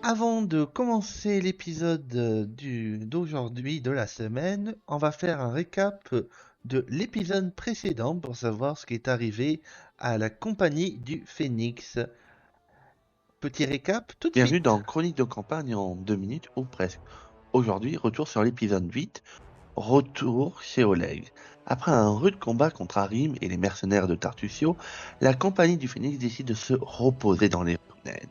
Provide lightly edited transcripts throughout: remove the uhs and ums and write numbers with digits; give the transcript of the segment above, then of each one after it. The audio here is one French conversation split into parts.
Avant de commencer l'épisode d'aujourd'hui de la semaine, on va faire un récap de l'épisode précédent pour savoir ce qui est arrivé à la compagnie du Phénix. Petit récap tout de Bienvenue suite. dans Chronique de campagne en 2 minutes ou presque. Aujourd'hui, retour sur l'épisode 8, retour chez Oleg. Après un rude combat contre Arim et les mercenaires de Tartusio, la compagnie du Phénix décide de se reposer dans les ruines.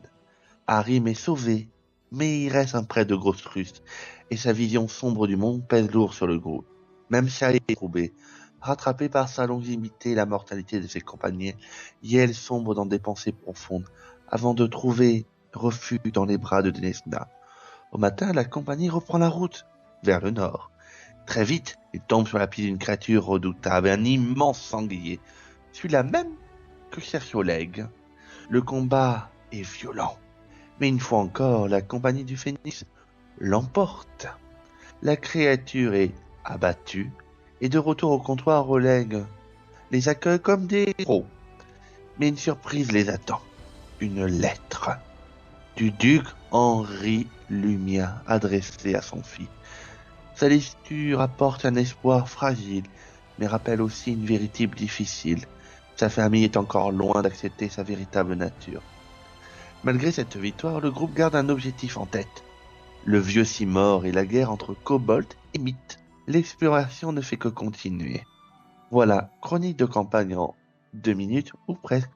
Arim est sauvé, mais il reste un prêtre de grosse truste, et sa vision sombre du monde pèse lourd sur le groupe. Même Shai est troublé. Rattrapé par sa longévité et la mortalité de ses compagnons, Yael sombre dans des pensées profondes, avant de trouver refuge dans les bras de Desna. Au matin, la compagnie reprend la route, vers le nord. Très vite, il tombe sur la piste d'une créature redoutable, un immense sanglier, celui-là même que cherche Oleg. Le combat est violent, mais une fois encore, la compagnie du Phénix l'emporte. La créature est abattue, et de retour au comptoir, Oleg les accueille comme des héros. Mais une surprise les attend. Une lettre du duc Henri Lumia adressée à son fils. Sa lecture apporte un espoir fragile, mais rappelle aussi une vérité difficile. Sa famille est encore loin d'accepter sa véritable nature. Malgré cette victoire, le groupe garde un objectif en tête. Le vieux Simor et la guerre entre kobolds et mythes. L'exploration ne fait que continuer. Voilà, chronique de campagne en 2 minutes ou presque.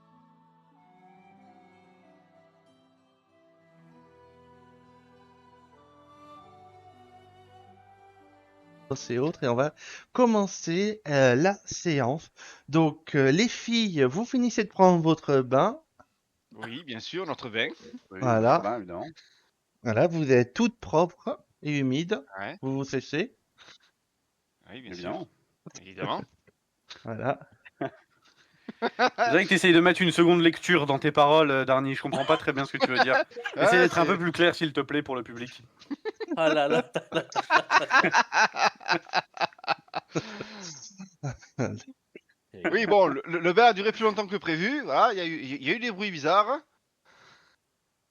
Et autres, et on va commencer la séance. Donc, les filles, vous finissez de prendre votre bain. Oui, bien sûr, notre vin. Oui, Voilà. bien évidemment. Voilà, vous êtes toutes propres et humides. Ouais, Vous vous séchez. oui, bien sûr. Évidemment. Évidemment. Voilà. C'est vrai que tu essayes de mettre une seconde lecture dans tes paroles, Darny. Je comprends pas très bien ce que tu veux dire. Essaye Ouais, d'être un c'est- peu plus clair, s'il te plaît, pour le public. Ah là là. Oui, bon, le bain a duré plus longtemps que prévu. Voilà, il y a eu des bruits bizarres.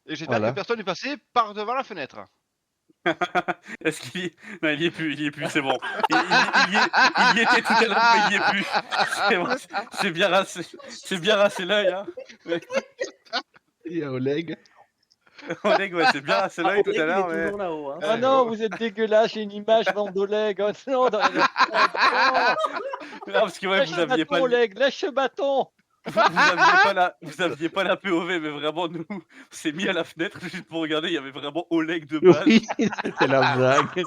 Et j'espère Voilà. que personne n'est passé par devant la fenêtre. Est-ce qu'il y... Non, il y est plus, c'est bon. Il y était tout à l'heure, mais il y est plus. C'est bon, c'est bien rassé l'œil, hein. Et Oleg. Oleg, ouais, c'est bien rassé l'œil tout Oleg, à il est l'heure, mais... toujours là-haut. Hein. Oh non, vous êtes dégueulasse, j'ai une image d'Oleg. Oh non, dans les... Non, parce que ouais, lâche vous le aviez bâton, pas... Oleg, lâche le bâton. Vous aviez pas la POV, mais vraiment, nous, on s'est mis à la fenêtre juste pour regarder. Il y avait vraiment Oleg de base. Oui, c'était la blague.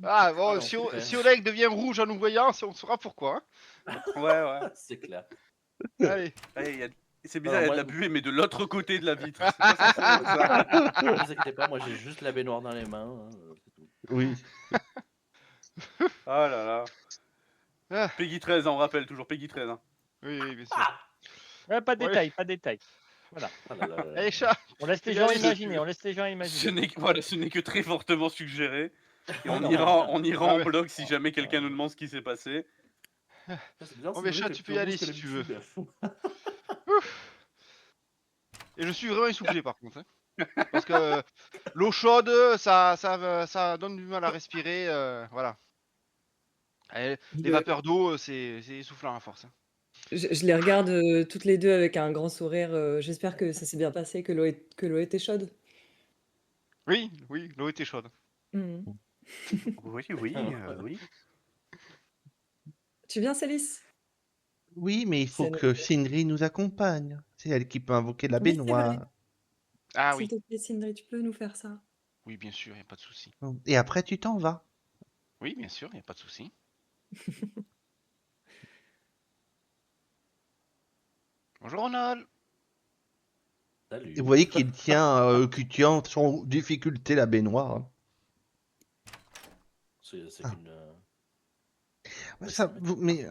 Ah, bon, Ah non, si, super. si Oleg devient rouge en nous voyant, on saura pourquoi. Ouais. C'est clair. Hein. Allez. Ouais, c'est bizarre, il y a de la moi- buée, mais de l'autre côté de la vitre. C'est pas censé être ça. Ne vous inquiétez pas, moi j'ai juste la baignoire dans les mains. Hein, c'est tout. Oui. Oh là là. Ah, Peggy 13, on rappelle toujours Peggy 13. Hein. oui, bien sûr. Ouais, pas de Ouais. détail, pas de détail. Ah là là là là. Allez, chat. On laisse les C'est gens bien, imaginer, on laisse les gens Ce imaginer. n'est que très fortement suggéré. Et on Non. ira Ah en ouais. blog si jamais quelqu'un nous demande ce qui s'est passé. C'est bizarre, Oh, c'est mais vrai chat, que tu plus peux y rouge aller que si tu veux. d'habitude. Et je suis vraiment essoufflé par contre. Hein. Parce que l'eau chaude, ça donne du mal à respirer. Voilà. Et les vapeurs d'eau, c'est essoufflant à force. Hein. Je les regarde, toutes les 2 avec un grand sourire, j'espère que ça s'est bien passé, que l'eau était chaude. Oui, l'eau était chaude. Mmh. Oui. Tu viens, Célis? Oui, mais il faut C'est que Sindri nous accompagne. C'est elle qui peut invoquer la Oui, c'est vrai. baignoire. Ah S'il oui, te plaît, Sindri, tu peux nous faire ça? oui, bien sûr, y a pas de souci. Et après, tu t'en vas. Oui, bien sûr, y a pas de souci. Bonjour Ronald. Salut. Et vous voyez qu'il tient sans difficulté la baignoire. Hein. C'est Ah. qu'une. Ouais, ça, mais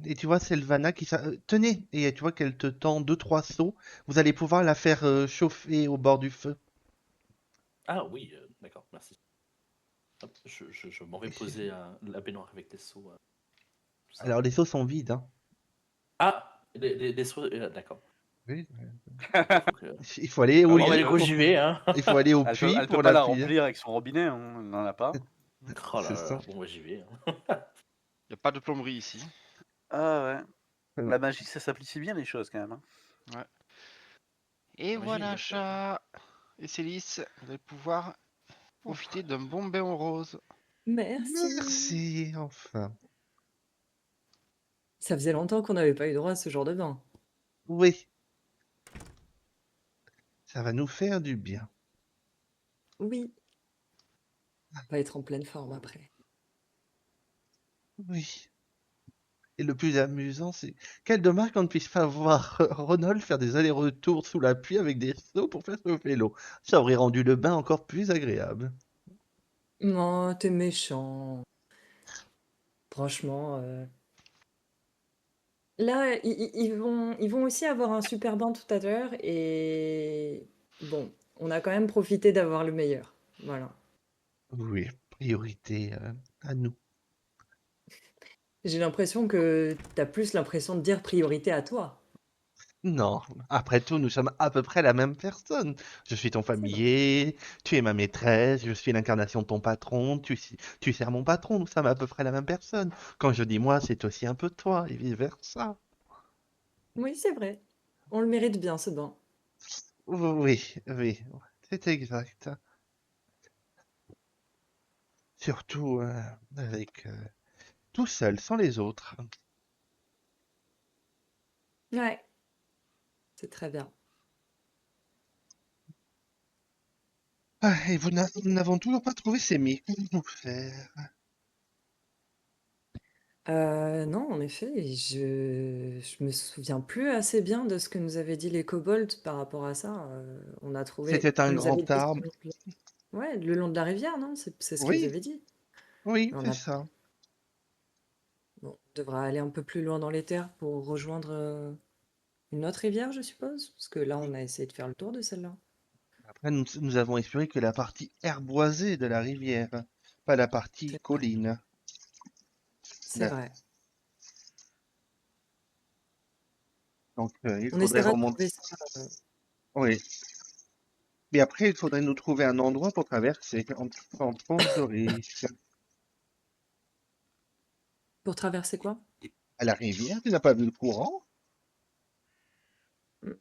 et tu vois, c'est Sylvana qui tenez, et tu vois qu'elle te tend 2-3 seaux. Vous allez pouvoir la faire chauffer au bord du feu. Ah oui, d'accord, merci. Hop, je m'en vais poser la baignoire avec les seaux. Tout ça. Alors les seaux sont vides. Hein. Ah, les seaux, d'accord. Oui, Faut que- il faut aller Ah, au, bon, bah, oui, du coup, j'y vais, hein. il faut aller au Elle peut, puits elle peut pour pas la la puits. remplir avec son robinet, hein, elle n'en a pas. Oh là C'est là, ça. bon, bah, j'y vais, hein. Il n'y a pas de plomberie ici. Ah ouais. Ouais. La magie, ça simplifie bien les choses quand même. Hein. Et Oui, voilà, exactement. chat. Et Célice, vous allez pouvoir profiter d'un bon bain en rose. Merci. Merci, enfin. Ça faisait longtemps qu'on n'avait pas eu droit à ce genre de bain. Oui, ça va nous faire du bien. Oui. On va être en pleine forme après. Oui. Et le plus amusant, c'est quel dommage qu'on ne puisse pas voir Ronald faire des allers-retours sous la pluie avec des seaux pour faire chauffer l'eau. Ça aurait rendu le bain encore plus agréable. Non, t'es méchant. Franchement. Là, ils vont aussi avoir un super bain tout à l'heure et bon, on a quand même profité d'avoir le meilleur. Voilà. Oui, priorité à nous. J'ai l'impression que t'as plus l'impression de dire priorité à toi. Non, après tout, nous sommes à peu près la même personne. Je suis ton C'est vrai. familier, tu es ma maîtresse, je suis l'incarnation de ton patron, tu sers mon patron, nous sommes à peu près la même personne. Quand je dis moi, c'est aussi un peu toi, et vice-versa. Oui, c'est vrai. On le mérite bien, ce bain. Oui, oui, c'est exact. Surtout avec tout seul, sans les autres. Ouais, c'est très bien. Ah, et nous n'avons toujours pas trouvé ces mythes. Comment faire? Non, en effet, je me souviens plus assez bien de ce que nous avaient dit les kobolds par rapport à ça. On a trouvé, C'était un ils nous avaient grand dit arbre. ouais, le long de la rivière, non? C'est ce qu'ils Oui, avaient dit. oui, Mais on c'est a, ça. bon, on devra aller un peu plus loin dans les terres pour rejoindre une autre rivière, je suppose. Parce que là, on a essayé de faire le tour de celle-là. Après, nous avons exploré que la partie herboisée de la rivière, pas la partie C'est vrai. colline. C'est Là. vrai. Donc, il On faudrait essaiera de remonter. trouver ça. Oui. Mais après, il faudrait nous trouver un endroit pour traverser en pente de risque. Pour traverser quoi? À la rivière, tu n'as pas vu le courant? Hmm.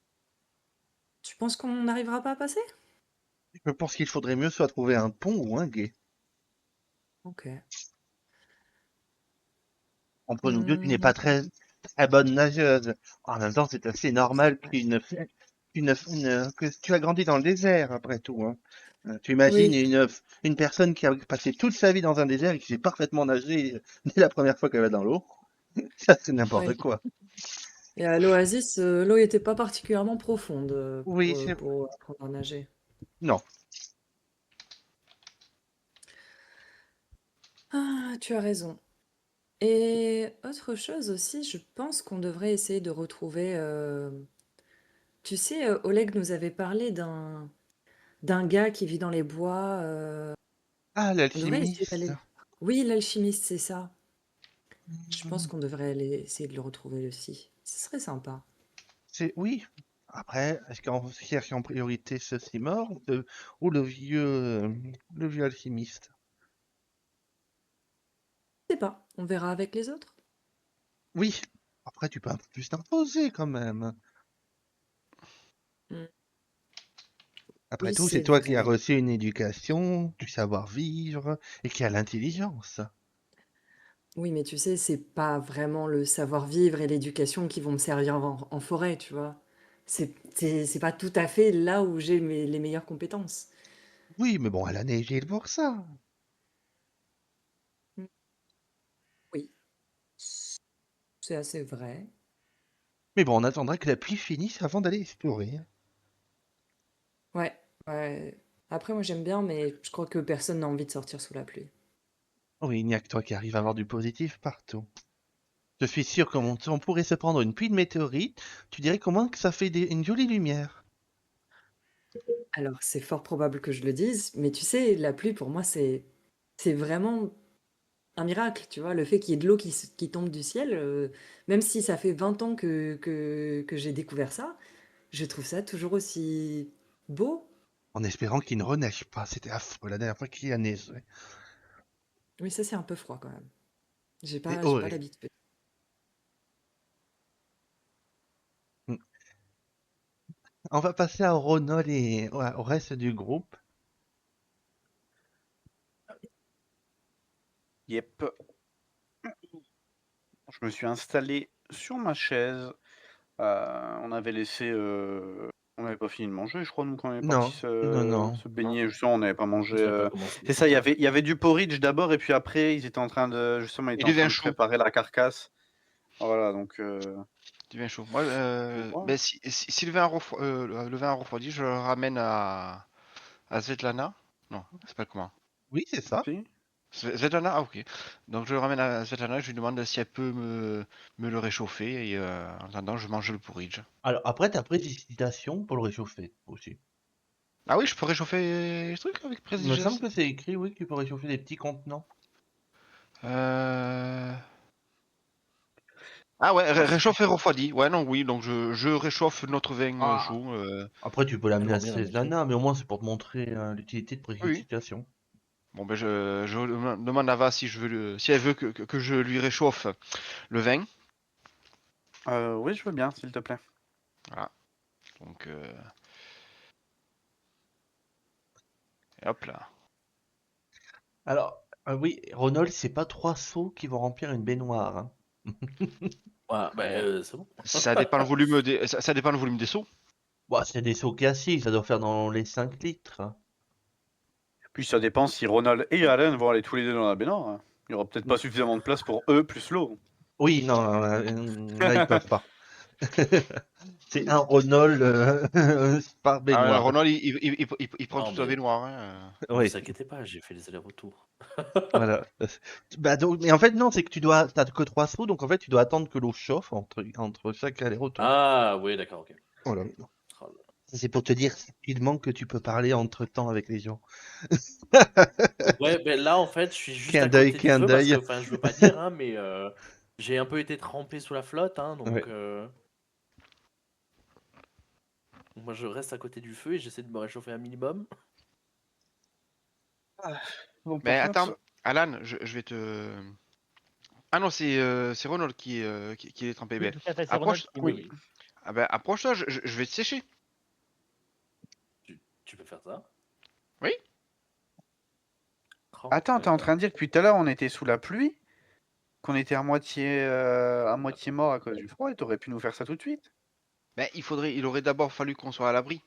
Tu penses qu'on n'arrivera pas à passer? Je pense qu'il faudrait mieux soit trouver un pont ou un gué. Ok. Entre nous deux, tu n'es Hmm, pas très bonne nageuse. En même temps, c'est assez c'est normal vrai. que tu as grandi dans le désert, après tout, hein. Tu imagines Oui. une personne qui a passé toute sa vie dans un désert et qui sait parfaitement nager dès la première fois qu'elle va dans l'eau. Ça, c'est n'importe Ouais. quoi. Et à l'Oasis, l'eau n'était pas particulièrement profonde Oui, c'est... pour apprendre à nager. Non. Ah, tu as raison. Et autre chose aussi, je pense qu'on devrait essayer de retrouver. Tu sais, Oleg nous avait parlé d'un gars qui vit dans les bois. Ah, On devrait essayer l'alchimiste. d'aller. Oui, l'alchimiste, c'est ça. Je pense qu'on devrait aller essayer de le retrouver aussi. Ce serait sympa. Oui. Après, est-ce qu'on cherche en priorité ceci mort ou le vieux alchimiste? Je sais pas, on verra avec les autres. Oui. Après, tu peux un peu plus t'imposer quand même. Hmm. Après Oui, tout, c'est c'est toi qui as vrai. reçu une éducation, du savoir-vivre et qui a l'intelligence. Oui, mais tu sais, c'est pas vraiment le savoir-vivre et l'éducation qui vont me servir en forêt, tu vois. C'est pas tout à fait là où j'ai les meilleures compétences. Oui, mais bon, elle a neigé pour ça. Mm. Oui, c'est assez vrai. Mais bon, on attendra que la pluie finisse avant d'aller explorer. Ouais, ouais. Après, moi j'aime bien, mais je crois que personne n'a envie de sortir sous la pluie. Oui, il n'y a que toi qui arrive à avoir du positif partout. Je suis sûr que on pourrait se prendre une pluie de météorites, tu dirais comment que ça fait une jolie lumière. Alors, c'est fort probable que je le dise, mais tu sais, la pluie pour moi c'est vraiment un miracle, tu vois. Le fait qu'il y ait de l'eau qui tombe du ciel, même si ça fait 20 ans que j'ai découvert ça, je trouve ça toujours aussi beau. En espérant qu'il ne reneige pas. C'était affreux la dernière fois qu'il a neigé. Oui, ça c'est un peu froid quand même. C'est J'ai pas horrible. l'habitude. Mm. On va passer à Ronald et au reste du groupe. Yep. Je me suis installé sur ma chaise. On avait laissé. On n'avait pas fini de manger, je crois, nous, quand on est parti Non, non. se baigner. Justement, on n'avait pas mangé. J'avais pas commencé. C'est ça, il y avait du porridge d'abord, et puis après, ils étaient en train de. Justement, ils Et étaient du en train vin de chaud. préparer la carcasse. Voilà, donc. Du vin chaud. Moi, Ouais. ben, si le vin le vin a refroidi, je le ramène à Svetlana. Non, c'est pas comment. Oui, c'est ça. Si. Svetlana, ah ok. Donc je le ramène à Svetlana, je lui demande si elle peut me le réchauffer et en attendant je mange le porridge. Alors après, t'as précipitation pour le réchauffer aussi. Ah oui, je peux réchauffer les trucs avec Il me semble précipitation. que c'est écrit, oui, que tu peux réchauffer des petits contenants. Euh... Ah ouais, réchauffe et refroidi. Ouais, non, oui, donc je réchauffe notre vin Ah. chaud. Après, tu peux l'amener à Tellement bien, Svetlana, mais au moins c'est pour te montrer l'utilité de Oui. précipitation. Bon, ben je demande à Va si si elle veut que je lui réchauffe le vin. Oui, je veux bien, s'il te plaît. Voilà. Donc, et hop là. Alors, oui, Ronald, c'est pas 3 seaux qui vont remplir une baignoire, hein. Ouais, Bon. c'est bon. Ça dépend le volume ça dépend le volume des seaux. Bah, c'est des seaux classiques, ça doit faire dans les 5 litres, hein. Puis ça dépend si Ronald et Allen vont aller tous les deux dans la baignoire. Hein. Il n'y aura peut-être pas suffisamment de place pour eux plus l'eau. Oui, non, là, ils peuvent pas. C'est un Ronald par baignoire. Ronald, il prend Non, toute la mais baignoire. Hein. ne Oui, vous inquiétez pas, j'ai fait les allers-retours. voilà. Bah, donc, mais en fait, non, c'est que t'as que 3 seaux, donc en fait, tu dois attendre que l'eau chauffe entre chaque aller-retour. Ah, oui, d'accord, ok. Voilà. Oh là. C'est pour te dire rapidement que tu peux parler entre-temps avec les gens. Ouais, ben là, en fait, je suis juste Clin à d'œil, côté du clin feu parce d'œil. que, enfin, je veux pas dire, hein, mais j'ai un peu été trempé sous la flotte, hein, donc Ouais. moi je reste à côté du feu et j'essaie de me réchauffer un minimum. Bon, Mais par attends, contre, Alan, je vais te. Ah non, c'est Ronald qui est trempé. Oui, Ben, tout à fait, c'est Ronald approche. qui Oui, me- oui, Ah ben, approche-toi, je vais te sécher. tu peux faire ça. Oui. Oh, attends, t'es en d'accord. train de dire que depuis tout à l'heure on était sous la pluie, qu'on était à moitié mort à cause du froid, et t'aurais pu nous faire ça tout de suite. Ben, il aurait d'abord fallu qu'on soit à l'abri.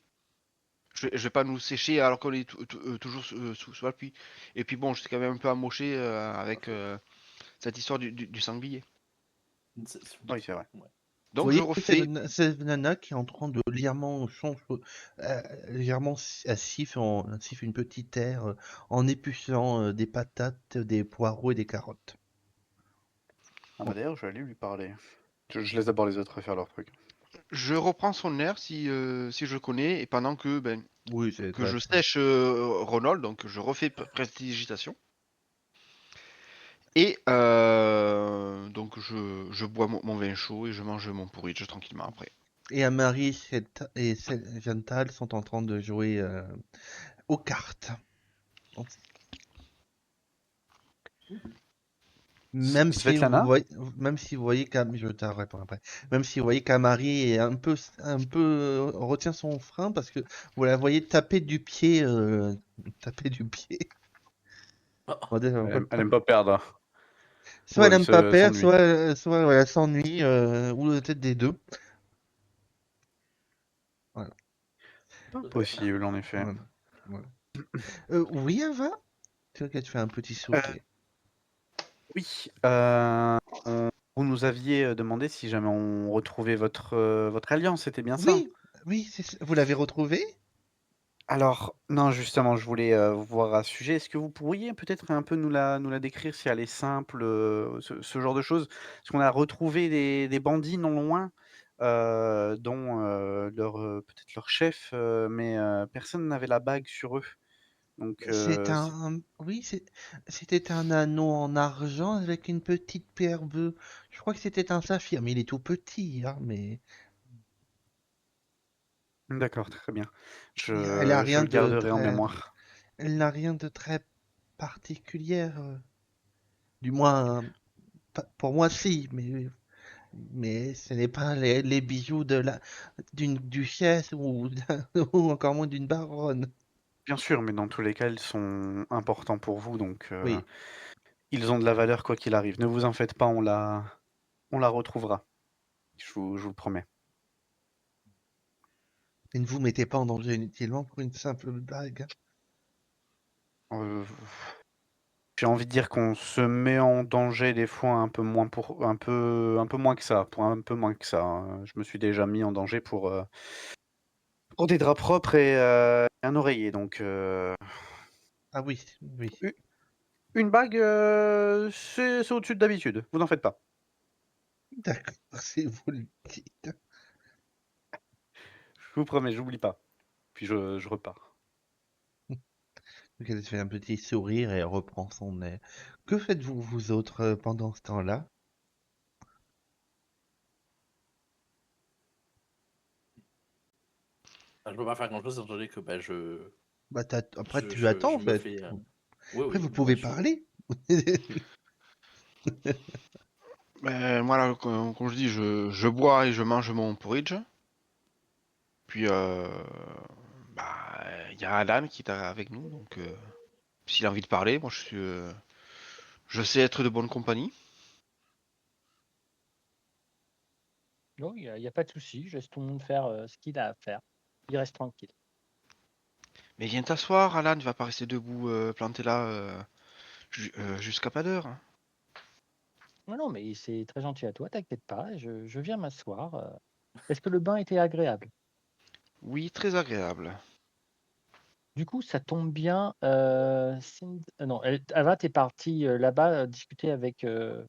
Je vais pas nous sécher alors qu'on est toujours sous la pluie. Et puis bon, je suis quand même un peu amoché avec cette histoire du sanglier. Oui, c'est vrai. Ouais. Vous Donc je voyez, refais. c'est Nana qui est en train de légèrement siffle une petite aire en épluchant des patates, des poireaux et des carottes. Ah bah d'ailleurs, je vais aller lui parler. Je laisse d'abord les autres faire leur truc. Je reprends son air si je le connais et pendant que Oui, c'est que très je très. sèche Ronald, donc je refais prestidigitation. Et donc je bois mon vin chaud et je mange mon porridge tranquillement après. Et Amari et Chantal sont en train de jouer aux cartes. Svetlana Même si vous voyez je te réponds après. Même si vous voyez qu'Amari est un peu retient son frein parce que vous la voyez taper du pied, taper du pied. On va dire, elle aime pas perdre. Hein. soit Ou elle elle aime pas perdre, s'ennuie. soit ouais, elle s'ennuie, ou peut-être des deux. Voilà. Pas possible, en effet. Voilà. Voilà. Oui, Ava? Tu vois qu'elle te fait un petit sourire. Oui, vous nous aviez demandé si jamais on retrouvait votre alliance, c'était bien ça? Oui, vous l'avez retrouvé? Alors, non, justement, je voulais vous voir à ce sujet. Est-ce que vous pourriez peut-être un peu nous la décrire si elle est simple, ce genre de choses? Parce qu'on a retrouvé des bandits non loin, dont peut-être leur chef, mais personne n'avait la bague sur eux. Donc, Oui, c'était un anneau en argent avec une petite pierre bleue. Je crois que c'était un saphir, mais il est tout petit, hein, mais. D'accord, très bien. Elle a Je rien le de garderai en très, mémoire. elle n'a rien de très particulier. Du moins, pour moi, si, mais ce n'est pas les bijoux d'une duchesse ou encore moins d'une baronne. Bien sûr, mais dans tous les cas, ils sont importants pour vous, donc Oui. ils ont de la valeur quoi qu'il arrive. Ne vous en faites pas, on la retrouvera. Je vous le promets. Et ne vous mettez pas en danger inutilement pour une simple bague. Heu, j'ai envie de dire qu'on se met en danger des fois un peu moins que ça, pour un peu moins que ça, hein. Je me suis déjà mis en danger pour des draps propres et un oreiller, donc Ah oui, oui. u une bague, c'est au-dessus de d'habitude, vous en faites pas. D'accord, si vous le dites. Je vous promets, j'oublie pas. Puis je repars. Donc elle fait un petit sourire et reprend son air. Que faites-vous, vous autres, pendant ce temps-là? Je peux pas faire grand-chose étant donné que Bah, après, tu attends, je en me fait. fais. Oui, Après, oui, vous non, mais pouvez parler. Moi, là, comme je dis, je bois et je mange mon porridge. Puis, il y a Alan qui est avec nous, donc s'il a envie de parler, moi je sais être de bonne compagnie. Non, il y a pas de souci, je laisse tout le monde faire, ce qu'il a à faire. Il reste tranquille. Mais viens t'asseoir, Alan, tu vas pas rester debout planté là jusqu'à pas d'heure. Non, non, mais c'est très gentil à toi, t'inquiète pas, je viens m'asseoir, Est-ce que le bain était agréable? Oui, très agréable. Du coup, ça tombe bien, non, Ava, tu partie, là-bas, discuter avec, tu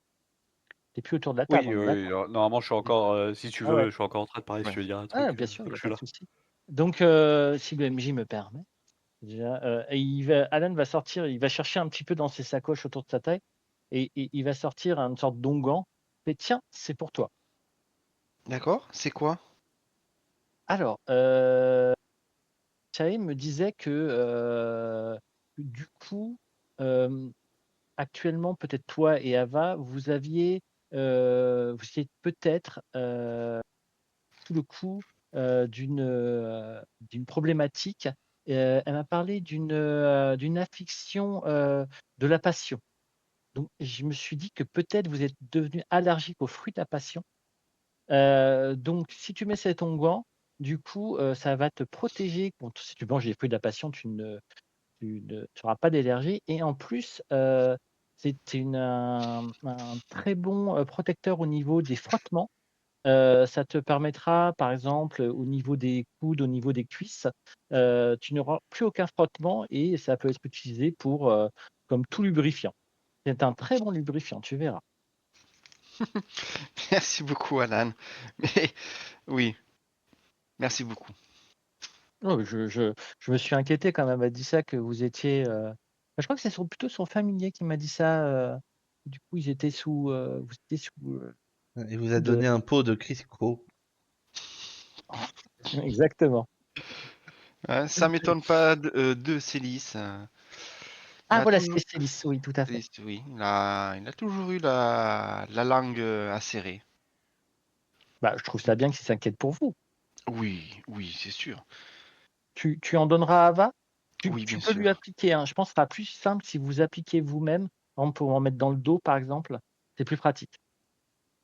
plus autour de la table, Oui, on est oui, d'accord? normalement, je suis encore, si tu Ah ouais. veux, je suis encore en train de parler si Ouais. tu veux dire un Ah, truc, bien sûr, il donc y a je suis pas de là. souci. Donc, si le MJ me permet, déjà, et Alan va sortir, il va chercher un petit peu dans ses sacoches autour de sa taille et il va sortir une sorte d'onguent. Et «Tiens, c'est pour toi». D'accord, c'est quoi? Alors, Chaim me disait que, du coup, hem, actuellement, peut-être toi et Ava, vous étiez peut-être, sous le coup, d'une problématique. Elle m'a parlé d'une affliction, de la passion. Donc je me suis dit que peut-être vous êtes devenu allergique aux fruits de la passion. Donc si tu mets cet onguent, du coup, ça va te protéger contre si tu manges les fruits de la passion, tu auras pas d'allergie et en plus, c'est un très bon, protecteur au niveau des frottements. Ça te permettra, par exemple, au niveau des coudes, au niveau des cuisses, tu n'auras plus aucun frottement et ça peut être utilisé comme tout lubrifiant. C'est un très bon lubrifiant, tu verras. Merci beaucoup, Alan. Mais oui, merci beaucoup. Non, mais je me suis inquiété quand elle m'a dit ça, que vous étiez, je crois que c'est plutôt son familier qui m'a dit ça, du coup ils étaient vous étiez sous, Il vous a coup de donné un pot de Crisco. exactement. Ça m'étonne pas de Célis. Il Ah a voilà, toujours, c'est Célis, oui, tout à fait. Célis, oui, il a toujours eu la langue acérée. Bah, je trouve ça bien qu'il s'inquiète pour vous. Oui, oui, c'est sûr. Tu en donneras à Ava? Tu Oui, tu bien peux lui sûr. appliquer, hein. Je pense que ce sera plus simple si vous appliquez vous-même, par exemple pour en mettre dans le dos, par exemple, c'est plus pratique.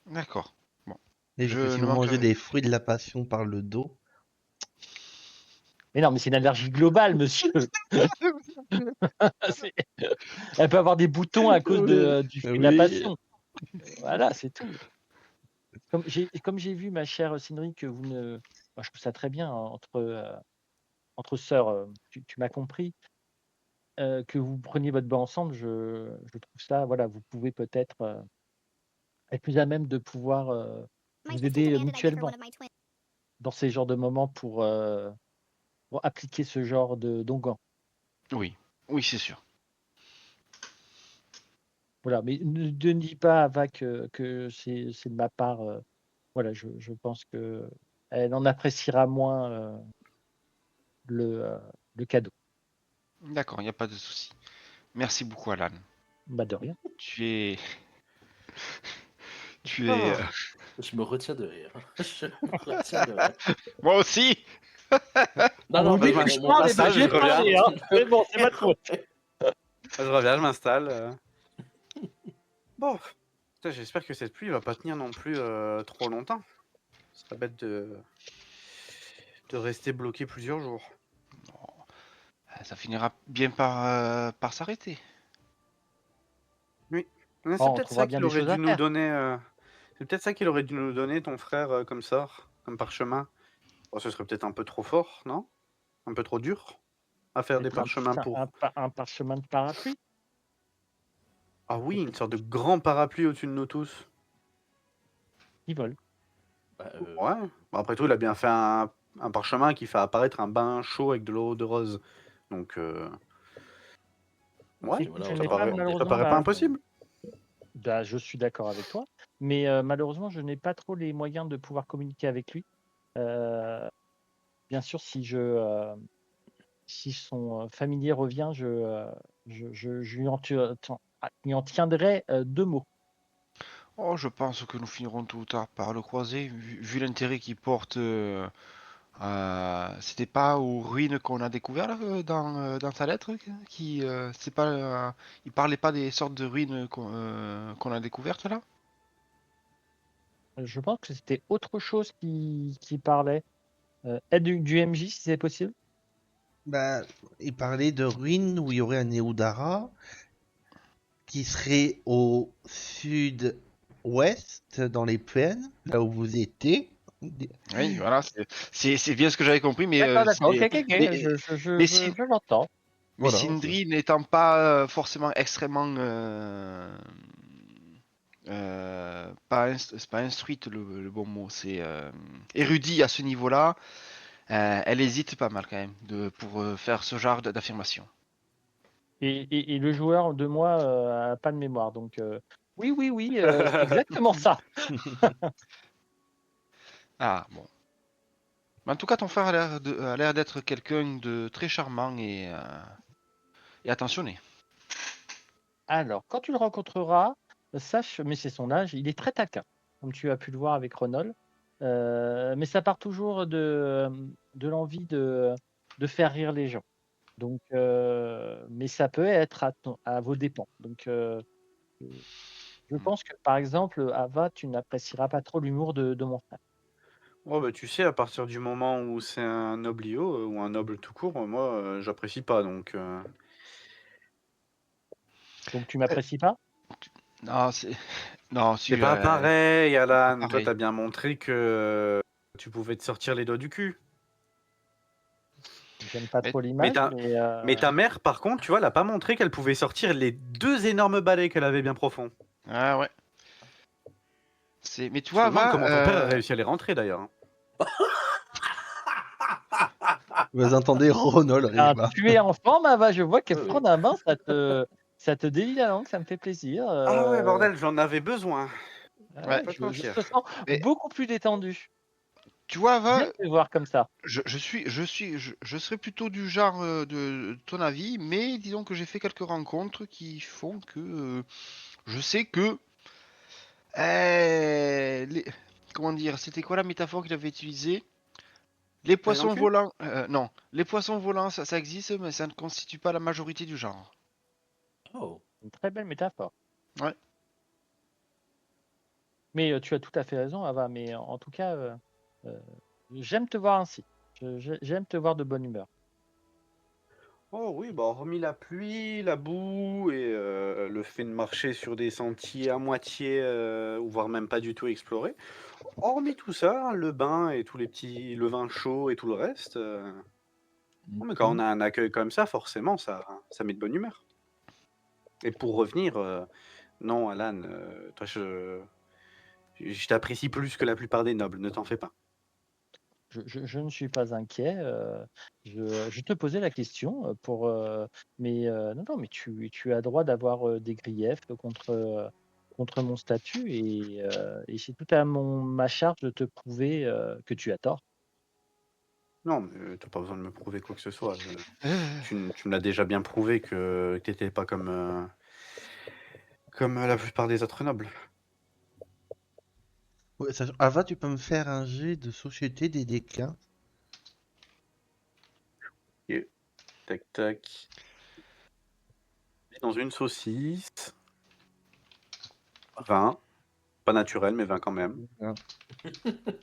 D'accord. Bon, Et parce que je si ne vous mangez manquerai. des fruits de la passion par le dos, Mais non, mais c'est une allergie globale, monsieur. C'est Elle peut avoir des boutons à cause oui, du fruit de la oui. passion. Voilà, c'est tout. Comme j'ai vu ma chère Cynric que vous ne moi je trouve ça très bien entre sœurs, tu m'as compris, que vous preniez votre bain ensemble, je trouve ça voilà, vous pouvez peut-être, être plus à même de pouvoir, vous aider, mutuellement dans ces genres de moments pour appliquer ce genre d'onguent. Oui, oui, c'est sûr. Voilà, mais ne dis pas à Ava que c'est de ma part, voilà, je pense qu'elle en appréciera moins, le cadeau. D'accord, il n'y a pas de souci. Merci beaucoup, Alan. Bah de rien. Tu es. Tu es. Oh. Je me retiens de rire. Je me retiens de rire. Moi aussi. Non, non, vous mais dites que je mon parle, passage, eh ben, j'ai je reviens. parlé, hein. Mais bon, c'est ma faute. Je reviens, je m'installe. Bon, putain, j'espère que cette pluie va pas tenir non plus trop longtemps. Ce serait bête de rester bloqué plusieurs jours. Ça finira bien par s'arrêter. Mais Oh, c'est on peut-être trouvera ça bien qu'il des aurait choses à dû nous faire. donner. C'est peut-être ça qu'il aurait dû nous donner ton frère comme sort, comme parchemin. Bon, ce serait peut-être un peu trop fort, non? Un peu trop dur à faire des Peut-être parchemins pour. un parchemin de parapluie. Ah oui, une sorte de grand parapluie au-dessus de nous tous. Qui vole. Bah, Ouais. Bon, après tout, il a bien fait un parchemin qui fait apparaître un bain chaud avec de l'eau de rose. Donc, ouais, et voilà, Je on n'ai va pas demander. ça malheureusement paraît pas la. impossible. Bah, je suis d'accord avec toi, mais malheureusement, je n'ai pas trop les moyens de pouvoir communiquer avec lui. Bien sûr, si son familier revient, je lui en tiendrai 2 mots. Oh, je pense que nous finirons tôt ou tard par le croiser, vu l'intérêt qu'il porte. C'était pas aux ruines qu'on a découvert là, dans sa lettre, c'est pas, il parlait pas des sortes de ruines qu'on a découvertes là? Je pense que c'était autre chose qui parlait. Aide du MJ, si c'est possible. Bah, il parlait de ruines où il y aurait un Eudara qui serait au sud-ouest, dans les plaines, là où vous étiez. Oui, voilà, c'est bien ce que j'avais compris, mais D'accord, ok, ok, mais, mais si, je l'entends. mais Voilà. Sindri n'étant pas forcément extrêmement c'est pas instruite le bon mot, c'est érudit à ce niveau-là. Elle hésite pas mal quand même pour faire ce genre d'affirmation. Et le joueur de moi a pas de mémoire, donc oui, c'est exactement ça. Ah bon. Mais en tout cas, ton frère a l'air d'être quelqu'un de très charmant et attentionné. Alors, quand tu le rencontreras, sache, mais c'est son âge, il est très taquin, comme tu as pu le voir avec Ronol. Mais ça part toujours de l'envie de faire rire les gens. Donc, mais ça peut être à vos dépens. Donc, je pense que, par exemple, Ava, tu n'apprécieras pas trop l'humour de mon frère. Oh, bah, tu sais, à partir du moment où c'est un noblio ou un noble tout court, moi, j'apprécie pas. Donc, Donc, tu m'apprécies pas? Non, non, c'est si, pas pareil, Alan. Toi, pareil. t'as bien montré que tu pouvais te sortir les doigts du cul. J'aime pas Mais- trop Mais l'image, ta, mais mais ta mère, par contre, tu vois, elle a pas montré qu'elle pouvait sortir les 2 énormes balais qu'elle avait bien profonds. Ah ouais. Mais tu Je me vois, demande comment ton père a va. réussi à les rentrer d'ailleurs. Hein. Vous entendez Ronol arrive. tu es en forme, Ava. Je vois que Oui, oui. prendre un bain, ça te délie la langue, ça me fait plaisir. Ah ouais, bordel, j'en avais besoin. Ouais. Pas te Je mentir. te sens Mais beaucoup plus détendu. tu vois, va. J'aime te voir comme ça. Je serais plutôt du genre de ton avis, mais disons que j'ai fait quelques rencontres qui font que je sais que comment dire, c'était quoi la métaphore qu'il avait utilisée? Les Allez dans le poissons cul. volants, non, les poissons volants, ça existe, mais ça ne constitue pas la majorité du genre. Oh. Une très belle métaphore. Ouais. Mais tu as tout à fait raison, Ava. Mais en tout cas, j'aime te voir ainsi. J'aime te voir de bonne humeur. Oh oui, bah hormis la pluie, la boue et le fait de marcher sur des sentiers à moitié ou voire même pas du tout explorés. Hormis tout ça, le bain et tous les petits, le vin chaud et tout le reste. Non, mais quand on a un accueil comme ça, forcément, ça met de bonne humeur. Et pour revenir, non, Alan, toi, je t'apprécie plus que la plupart des nobles, ne t'en fais pas. Je ne suis pas inquiet. Je te posais la question mais non, mais tu as droit d'avoir des griefs contre mon statut et c'est tout à ma charge de te prouver que tu as tort. Non, mais t'as pas besoin de me prouver quoi que ce soit. Tu me l'as déjà bien prouvé que t'étais pas comme la plupart des autres nobles. Ouais, Ava, tu peux me faire un jet de société des DK? Ok. Tac, tac. Dans une saucisse. 20. Pas naturel, mais 20 quand même.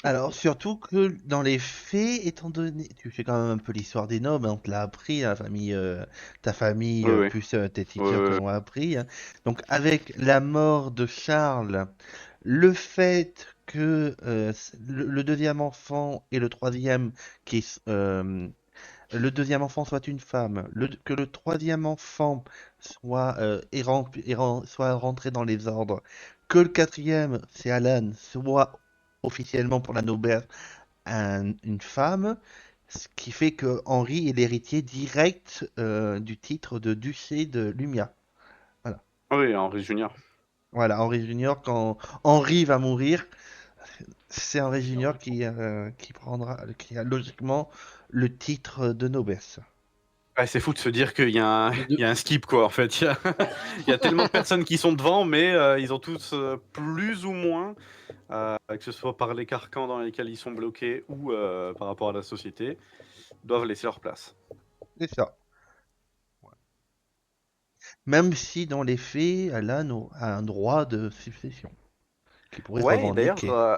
Alors, surtout que dans les faits, étant donné, tu sais quand même un peu l'histoire des nobles, hein, on te l'a appris, ta famille, Oui, oui. plus tes Oui, teachers te oui. l'ont appris, hein. Donc, avec la mort de Charles, le fait que le deuxième enfant et le troisième, le deuxième enfant soit une femme, que le troisième enfant soit rentré dans les ordres, que le quatrième, c'est Alan, soit officiellement pour la noblesse une femme, ce qui fait que Henri est l'héritier direct du titre de duché de Lumia. Voilà. Oui, Henri Junior. Voilà, Henri Junior, quand Henri va mourir, c'est Henri Henri, Junior Henri. qui a logiquement le titre de noblesse. Ouais, c'est fou de se dire qu'il y a un skip, quoi, en fait. Il y a tellement de personnes qui sont devant, mais ils ont tous plus ou moins, que ce soit par les carcans dans lesquels ils sont bloqués ou par rapport à la société, doivent laisser leur place. C'est ça. Même si dans les faits, Alan a un droit de succession qu'il pourrait Ouais, et d'ailleurs, revendiquer.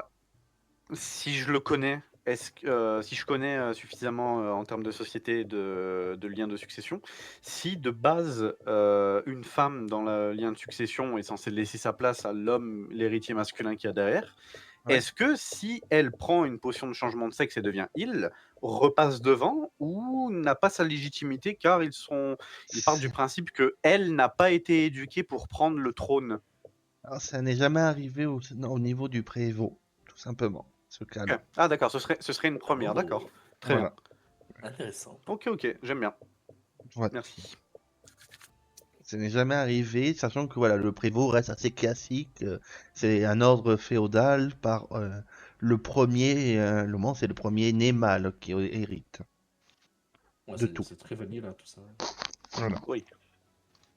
si je le connais, si je connais suffisamment en termes de société et de lien de succession, si de base une femme dans le lien de succession est censée laisser sa place à l'homme, l'héritier masculin qu'il y a derrière, Ouais. est-ce que si elle prend une potion de changement de sexe et devient il, repasse devant ou n'a pas sa légitimité car ils partent du principe que elle n'a pas été éduquée pour prendre le trône? Alors, ça n'est jamais arrivé au niveau du prévôt, tout simplement, ce cas-là. Ok. Ah d'accord, ce serait une première, Oh, d'accord. Très Voilà. intéressant. bien. Ok, j'aime bien. Voilà. Merci. Ça n'est jamais arrivé, sachant que voilà, le prévôt reste assez classique. C'est un ordre féodal par le premier, c'est le premier né mâle qui hérite Ouais, de tout. c'est très vanille, là, tout ça. Voilà. Oui.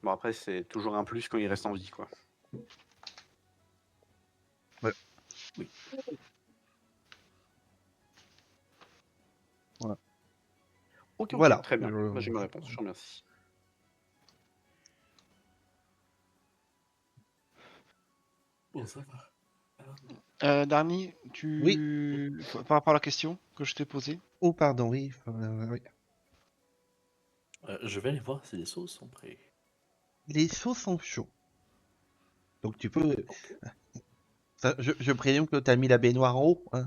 Bon après c'est toujours un plus quand il reste en vie, quoi. Ouais. Oui. Voilà. Ok, Voilà. très bien. Bah, j'ai ma réponse, je te remercie. Bon, ça va. Darny, Oui. par rapport à la question que je t'ai posée. Oh, pardon, oui. Oui. Je vais aller voir si les sauces sont prêts. Les sauces sont chauds. Donc tu peux. Ok. Je présume que tu as mis la baignoire en haut. Hein.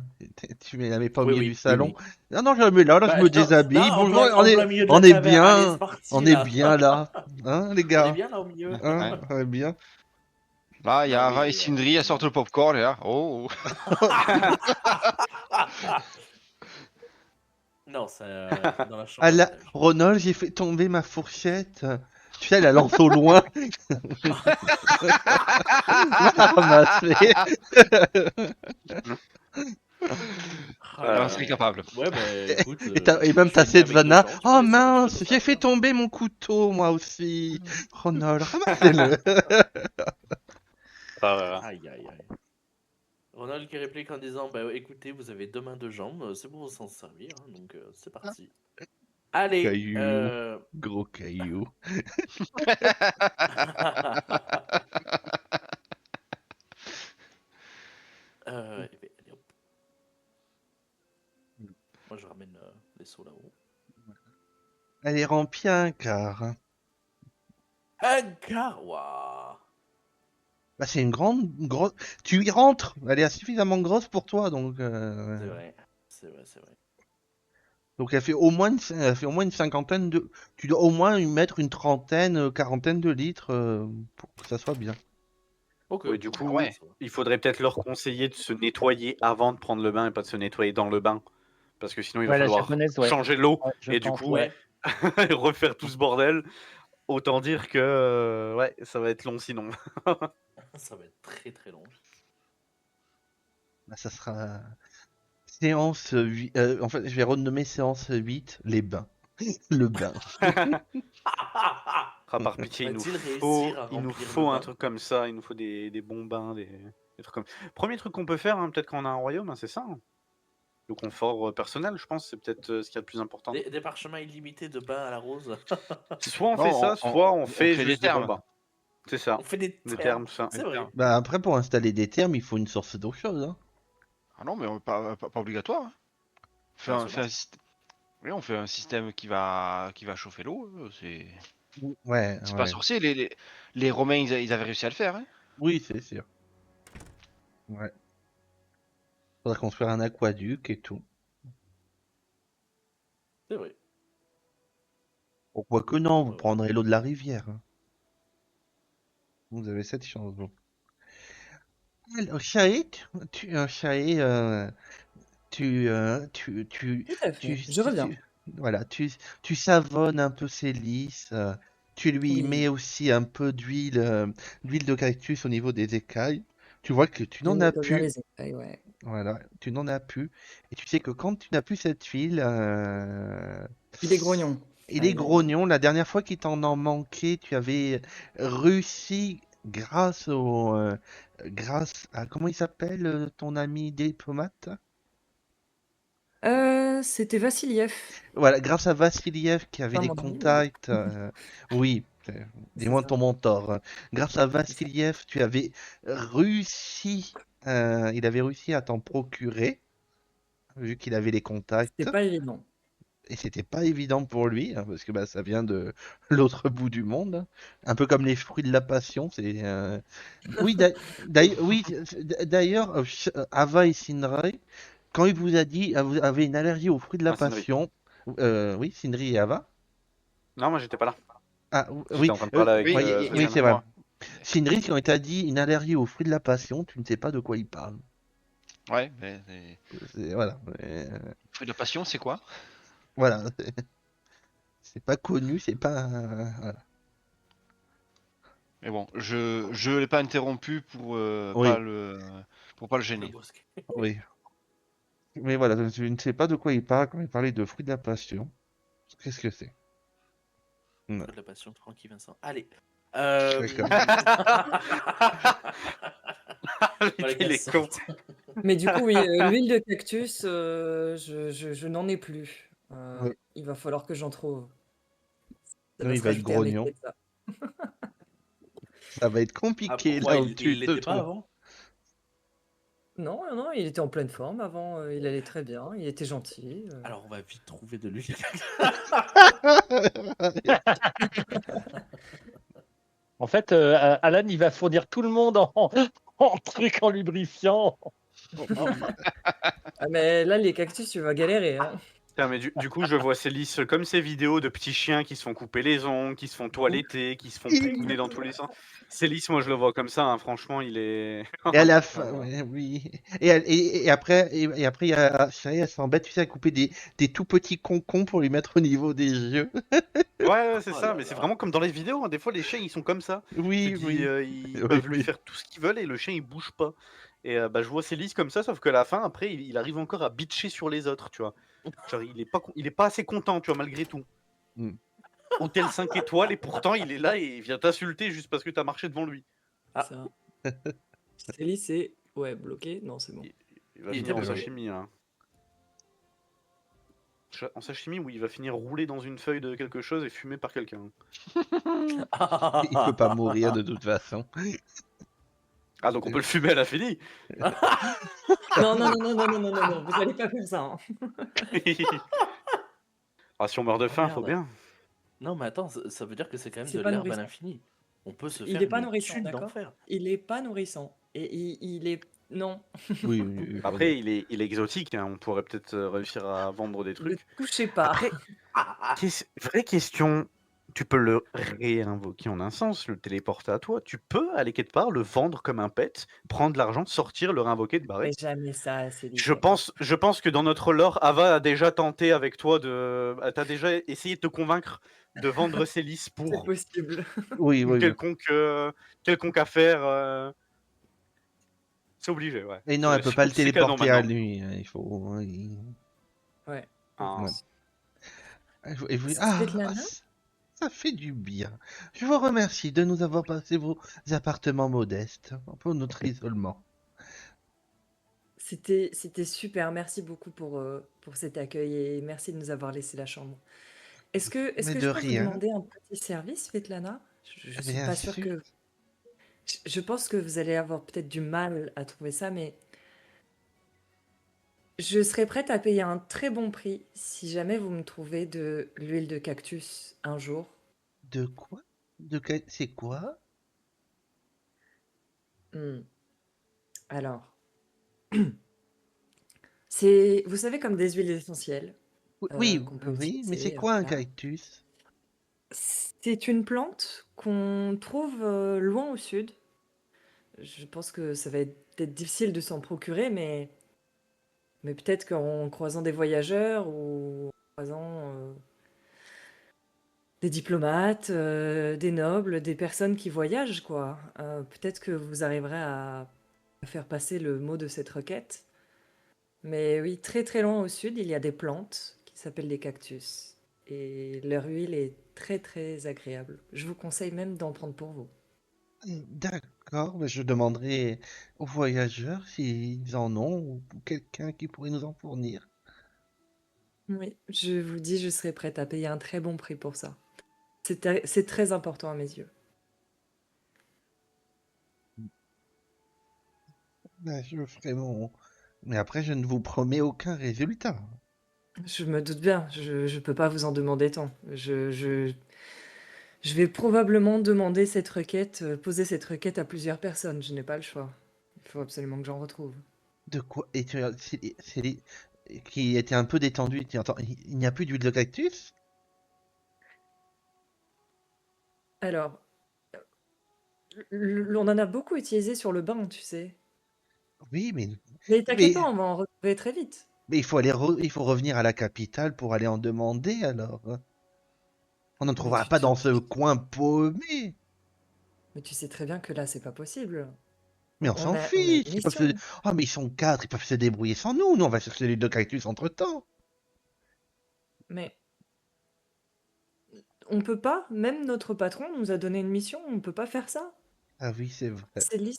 Tu ne la mets pas au Oui, milieu oui, du oui, salon. oui. Non, non, je la mets là. Là, je Bah, me non, déshabille. là, Bonjour, en plein milieu de on la est taverne. Allez, c'est bien. parti, On est là. bien là. Hein, les On est gars. bien là au milieu. Hein, Ouais. on est bien. Là, il y Non, a oui, Ava et oui, Sindri, elles sortent le popcorn, et là. Oh! Non, c'est dans la chambre Ah à là, l'étage. Ronald, j'ai fait tomber ma fourchette. Tu sais, la lance au loin. Va la ramasser. J'en serais capable. Ouais, bah écoute, Et même je fais ta le lien avec deux Vanna. gens, tu Oh peux mince, le j'ai fait faire. tomber mon couteau, moi aussi. Ronald, ramassez-le. Aïe, aïe, aïe. Ronald qui réplique en disant bah écoutez, vous avez 2 mains, 2 jambes, c'est pour vous s'en servir, hein, donc c'est parti. Allez, Caillou, gros caillou. eh ben, allez, hop. Moi je ramène les seaux là-haut. Elle est remplie à un quart. Un quart, waouh. Bah, c'est une grosse. Tu y rentres. Elle est suffisamment grosse pour toi, donc. C'est vrai, c'est vrai, c'est vrai. Donc elle fait au moins une cinquantaine de. Tu dois au moins y mettre une trentaine, quarantaine de litres pour que ça soit bien. Ok. Oui, du coup, ouais. Ça va. il faudrait peut-être leur conseiller de se nettoyer avant de prendre le bain et pas de se nettoyer dans le bain. Parce que sinon, il va Ouais, la falloir japonaise, ouais. changer l'eau Ouais, je et du pense, coup, Ouais, refaire tout ce bordel. Autant dire que ouais, ça va être long sinon. ça va être très très long. Bah, ça sera. séance 8, en fait, je vais renommer séance 8, les bains. Le bain. Ah, par pitié, Va-t-il faut, réussir à il nous remplir faut le un bain? truc comme ça, il nous faut des bons bains, des trucs comme. Premier truc qu'on peut faire, hein, peut-être quand on a un royaume, hein, c'est ça, hein. Le confort personnel, je pense, c'est peut-être ce qu'il y a de plus important. Des parchemins illimités de bains à la rose. Soit on Non, fait ça, soit on fait fait des juste des bons thermes. bains. C'est ça, On fait des des thermes. termes, ça. C'est vrai. Bah après, pour installer des thermes, il faut une source d'eau chaude. Hein. Ah non, mais pas obligatoire. Hein. Ah, On fait un système. Oui, on fait un système qui va chauffer l'eau. C'est Ouais, pas ouais. sorcier. Les Romains, ils avaient réussi à le faire. Hein. Oui, c'est sûr. Ouais. Faudra construire un aquaduc et tout. C'est vrai. Pourquoi que non, vous Ouais. prendrez l'eau de la rivière. Hein. Vous avez cette chance, bon. Alors, Shaik, Tout à fait, je reviens. voilà, tu savonnes un peu ses lys, tu lui Oui. mets aussi un peu d'huile de cactus au niveau des écailles. Tu vois que tu Je n'en as nettoie bien plus. les écailles, ouais. Voilà, tu n'en as plus. Et tu sais que quand tu n'as plus cette huile, Il est grognon. il Ah, est grognon. La dernière fois qu'il t'en en manquait, tu avais réussi grâce à, comment il s'appelle, ton ami diplomate? C'était Vassiliev. Voilà, grâce à Vassiliev qui avait Pas des mon ami, mais contacts, oui, c'est dis-moi ça. ton mentor. Grâce à C'est ça. Vassiliev, tu avais réussi, il avait réussi à t'en procurer, vu qu'il avait les contacts. C'était pas évident. Et c'était pas évident pour lui, hein, parce que bah, ça vient de l'autre bout du monde. Hein. Un peu comme les fruits de la passion. Oui, d'ailleurs, Ava et Sindri, quand il vous a dit, vous avez une allergie aux fruits de la Ah, Sindri. passion, oui, Sindri et Ava. Non, moi j'étais pas là. Ah, J'étais oui, en train de parler avec Oui, oui, il y a c'est que Sofiane. vrai. moi. Sindri, quand il t'a dit une allergie aux fruits de la passion, tu ne sais pas de quoi il parle. Ouais, mais Voilà. fruit de passion, c'est quoi? Voilà. C'est pas connu, c'est pas. Voilà. Mais bon, je l'ai pas interrompu pour Oui, pas le Le gêner. brusque. oui. Mais voilà, je ne sais pas de quoi il parle quand il parlait de fruits de la passion. Qu'est-ce que c'est? Non. De la passion, tranquille, Vincent. Allez. D'accord. Fallait Il qu'elle est con. sorte. Mais du coup, oui, l'huile de cactus, je n'en ai plus. Oui. Il va falloir que j'en trouve. Ça Non, va il se va être rajouter à mes grognon. quêtes, ça. Ça va être Ah, compliqué pourquoi là où il tu te l'était pas trouves. avant? Non, non, il était en pleine forme avant, il allait très bien, il était gentil. Alors on va vite trouver de l'huile. En fait, Alan, il va fournir tout le monde en trucs en lubrifiant. Ah, mais là, les cactus, tu vas galérer, hein. Putain, mais du coup, je vois ces listes comme ces vidéos de petits chiens qui se font couper les ongles, qui se font toiletter, qui se font prouner dans tous les sens. Ces listes, moi, je le vois comme ça, hein, franchement, il est. Et à la fin, ouais, oui. Et après, il y a Chérie, elle s'embête, tu sais, à couper des tout petits concons pour lui mettre au niveau des yeux. Ouais, c'est Oh ça, là mais c'est là. vraiment comme dans les vidéos, hein. Des fois, les chiens, ils sont comme ça. Oui, Tu dis, oui. ils Oui, peuvent lui oui. faire tout ce qu'ils veulent et le chien, il bouge pas. Et bah, je vois ces listes comme ça, sauf que la fin, après, il arrive encore à bitcher sur les autres, tu vois. Genre, il est pas assez content, tu vois, malgré tout. Mm. Hôtel 5 étoiles, et pourtant, il est là et il vient t'insulter juste parce que t'as marché devant lui. Ah. Ça. Célie, c'est. Ouais, bloqué. Non, c'est bon. Il va Il finir en était bloqué. sashimi, hein. En sashimi, où il va finir roulé dans une feuille de quelque chose et fumé par quelqu'un. Il peut pas mourir de toute façon. Ah, donc on peut le fumer à l'infini. Non, non, non, non, non, non, non, non, non, vous allez pas faire ça, hein. Ah, si on meurt de faim, faut merde. bien. Non, mais attends, ça veut dire que c'est quand même C'est de pas l'herbe à nourrissant. l'infini. On peut se Il faire est pas une nourrissant, thune d'accord? d'enfer. Il est pas nourrissant. Et il est. Non. Oui, oui, Après, il est exotique, hein. On pourrait peut-être réussir à vendre des Ne trucs. touchez pas. Après, vraie question, tu peux le réinvoquer en un sens, le téléporter à toi. Tu peux aller quelque part, le vendre comme un pet, prendre l'argent, sortir, le réinvoquer, te barrer. Mais jamais ça, Célie. Je pense que dans notre lore, Ava a déjà tenté avec toi t'as déjà essayé de te convaincre de vendre ses lisses C'est pour possible. oui, une oui, oui. quelconque affaire. C'est obligé, ouais. Et non, elle peut pas le C'est canon téléporter à maintenant. lui. Il faut. Ouais. Ah. Svetlana? Ça fait du bien. Je vous remercie de nous avoir passé vos appartements modestes pour notre isolement. C'était super. Merci beaucoup pour cet accueil et merci de nous avoir laissé la chambre. Est-ce Mais que de je peux vous rien, demander un petit service, Svetlana? Je suis bien pas sûre sûr. que... Je pense que vous allez avoir peut-être du mal à trouver ça, mais je serais prête à payer un très bon prix si jamais vous me trouvez de l'huile de cactus un jour. De quoi? C'est quoi? Hmm. Alors, vous savez, comme des huiles essentielles Oui, qu'on peut oui, mais c'est utiliser, quoi un voilà. cactus? C'est une plante qu'on trouve loin au sud. Je pense que ça va être peut-être difficile de s'en procurer, mais peut-être qu'en croisant des voyageurs ou en croisant des diplomates, des nobles, des personnes qui voyagent, quoi. Peut-être que vous arriverez à faire passer le mot de cette requête. Mais oui, très très loin au sud, il y a des plantes qui s'appellent des cactus. Et leur huile est très très agréable. Je vous conseille même d'en prendre pour vous. D'accord, mais je demanderai aux voyageurs s'ils en ont ou quelqu'un qui pourrait nous en fournir. Oui, je vous dis, je serai prête à payer un très bon prix pour ça. C'est très important à mes yeux. Ben, je ferai mon... Mais après, je ne vous promets aucun résultat. Je me doute bien, je peux pas vous en demander tant. Je vais probablement demander cette requête, poser cette requête à plusieurs personnes. Je n'ai pas le choix. Il faut absolument que j'en retrouve. De quoi? Et qui était un peu détendu. Attends, il n'y a plus d'huile de cactus? Alors, on en a beaucoup utilisé sur le bain, tu sais. Oui, Mais t'inquiète mais, pas, on va en retrouver très vite. mais il faut revenir à la capitale pour aller en demander alors. On n'en Mais trouvera pas dans ce coin paumé. mais tu sais très bien que là, c'est pas possible. Mais on s'en On a une fiche. mission. Oh, mais ils sont quatre, ils peuvent se débrouiller sans nous. Nous, on va chercher l'huile de cactus entre-temps. Mais on peut pas, même notre patron nous a donné une mission, on peut pas faire ça. Ah oui, c'est vrai. Célis,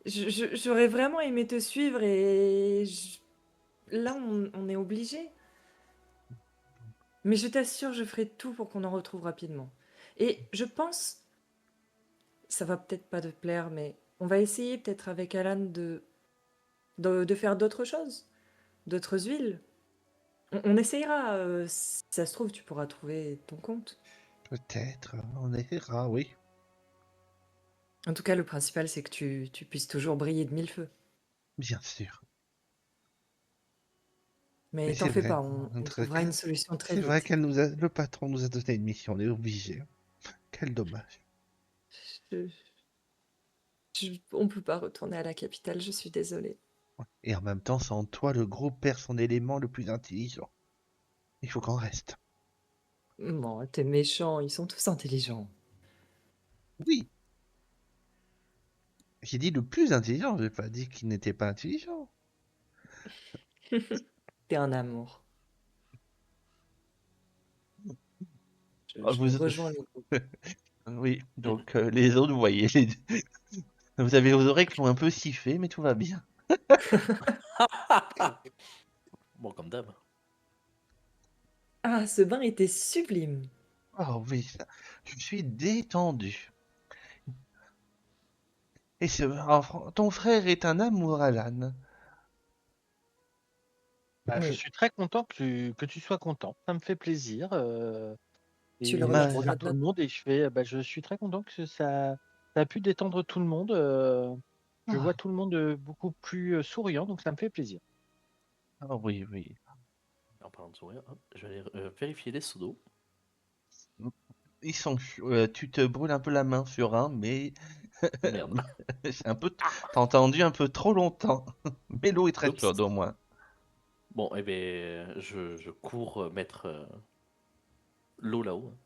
j'aurais vraiment aimé te suivre et là, on est obligé. Mais je t'assure, je ferai tout pour qu'on en retrouve rapidement. Et je pense, ça va peut-être pas te plaire, mais on va essayer peut-être avec Alan de faire d'autres choses, d'autres huiles. On essayera, si ça se trouve, tu pourras trouver ton compte. Peut-être, on essaiera, oui. En tout cas, le principal, c'est que tu puisses toujours briller de mille feux. Bien sûr. Mais Mais c'est t'en fais vrai. pas, on trouvera une solution très C'est vrai vite. le patron nous a donné une mission, on est obligé. Quel dommage. Je- on peut pas retourner à la capitale, je suis désolée. Et en même temps, sans toi, le groupe perd son élément le plus intelligent. Il faut qu'on reste. Non, t'es méchant, ils sont tous intelligents. Oui, j'ai dit le plus intelligent, j'ai pas dit qu'il n'était pas intelligent. T'es un amour. Ah, Je rejoins le groupe. Oui, donc les autres, vous voyez, vous avez vos oreilles qui font un peu siffler, mais tout va bien. Bon, comme d'hab. Ah, ce bain était sublime. Oh oui, je suis détendu. Et ton frère est un amour, Alan. Bah, je Oui, suis très content que tu sois content. Ça me fait plaisir. tu Et le je retrouveras regarde de tout le monde et je fais, bah, je suis très content que ça a pu détendre tout le monde. Je vois Ah, tout le monde beaucoup plus souriant, donc ça me fait plaisir. ah oui, oui. En parlant de sourire, hop, je vais aller vérifier les pseudos. Ils sont tu te brûles un peu la main sur un, mais Merde. c'est un peu. T'as entendu un peu trop longtemps. Mais l'eau est très Oups. chaude au moins. Bon, eh ben, je cours mettre l'eau là-haut.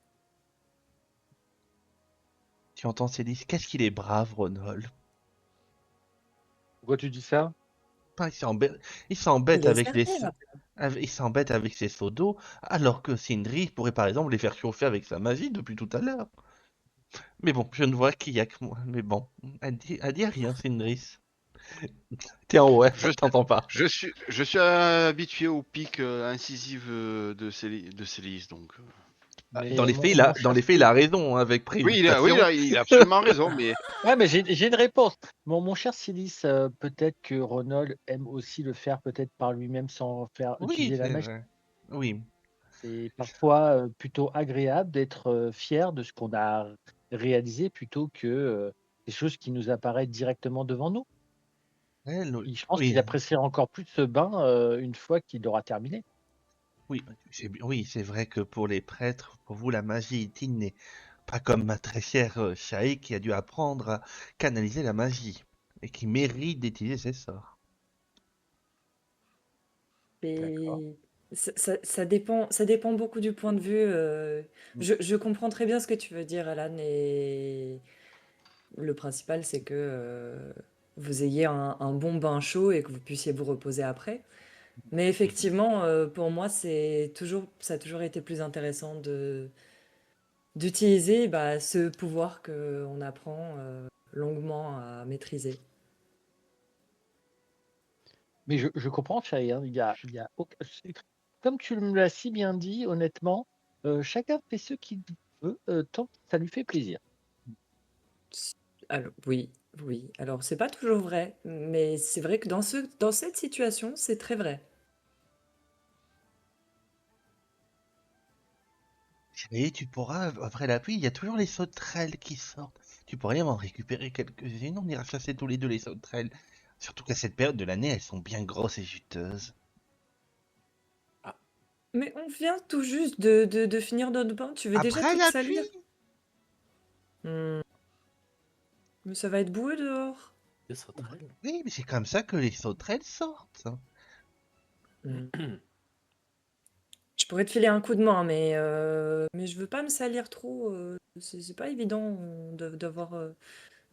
Tu entends Céline, qu'est-ce qu'il est brave, Ronald. Pourquoi tu dis ça? Enfin, il Il s'embête est avec sérieux. il s'embête avec ses seaux d'eau, alors que Sindri pourrait par exemple les faire chauffer avec sa magie depuis tout à l'heure. Mais bon, je ne vois qu'il y a que moi. Mais bon, elle dit rien, Sindris. T'es en haut, ouais, Je, t'entends pas. je suis habitué aux pics incisives de Célis, donc. Mais Dans les faits, mon dans cher les faits, il a raison, hein, avec Oui, préméditation. il a absolument raison, mais Ouais, mais j'ai une réponse. Mon cher Silis, peut-être que Ronald aime aussi le faire peut-être par lui-même sans faire Oui, utiliser la c'est magie. vrai. Oui. C'est parfois plutôt agréable d'être fier de ce qu'on a réalisé plutôt que des choses qui nous apparaissent directement devant nous. Je pense Oui, qu'il appréciera encore plus ce bain une fois qu'il aura terminé. oui, oui, c'est vrai que pour les prêtres, pour vous, la magie itine n'est pas comme ma très chère Shae qui a dû apprendre à canaliser la magie et qui mérite d'utiliser ses sorts. D'accord. Et ça dépend beaucoup du point de vue. Je comprends très bien ce que tu veux dire, Alan, et le principal, c'est que vous ayez un bon bain chaud et que vous puissiez vous reposer après. Mais effectivement, pour moi, ça a toujours été plus intéressant d'utiliser ce pouvoir qu'on apprend longuement à maîtriser. Mais je comprends, Chai, hein, il y a comme tu me l'as si bien dit, honnêtement, chacun fait ce qu'il veut tant que ça lui fait plaisir. Alors, oui, oui. Alors, c'est pas toujours vrai, mais c'est vrai que dans cette situation, c'est très vrai. Et tu pourras, après la pluie, il y a toujours les sauterelles qui sortent. Tu pourrais en récupérer quelques-unes, on ira chasser tous les deux les sauterelles. Surtout qu'à cette période de l'année, elles sont bien grosses et juteuses. Mais on vient tout juste de finir notre bain, tu veux déjà Après tout la salir? pluie? Hmm, mais ça va être boueux dehors. Des sauterelles. Oui, mais c'est comme ça que les sauterelles sortent. Hmm. Je pourrais te filer un coup de main, mais je veux pas me salir trop. C'est pas évident d'avoir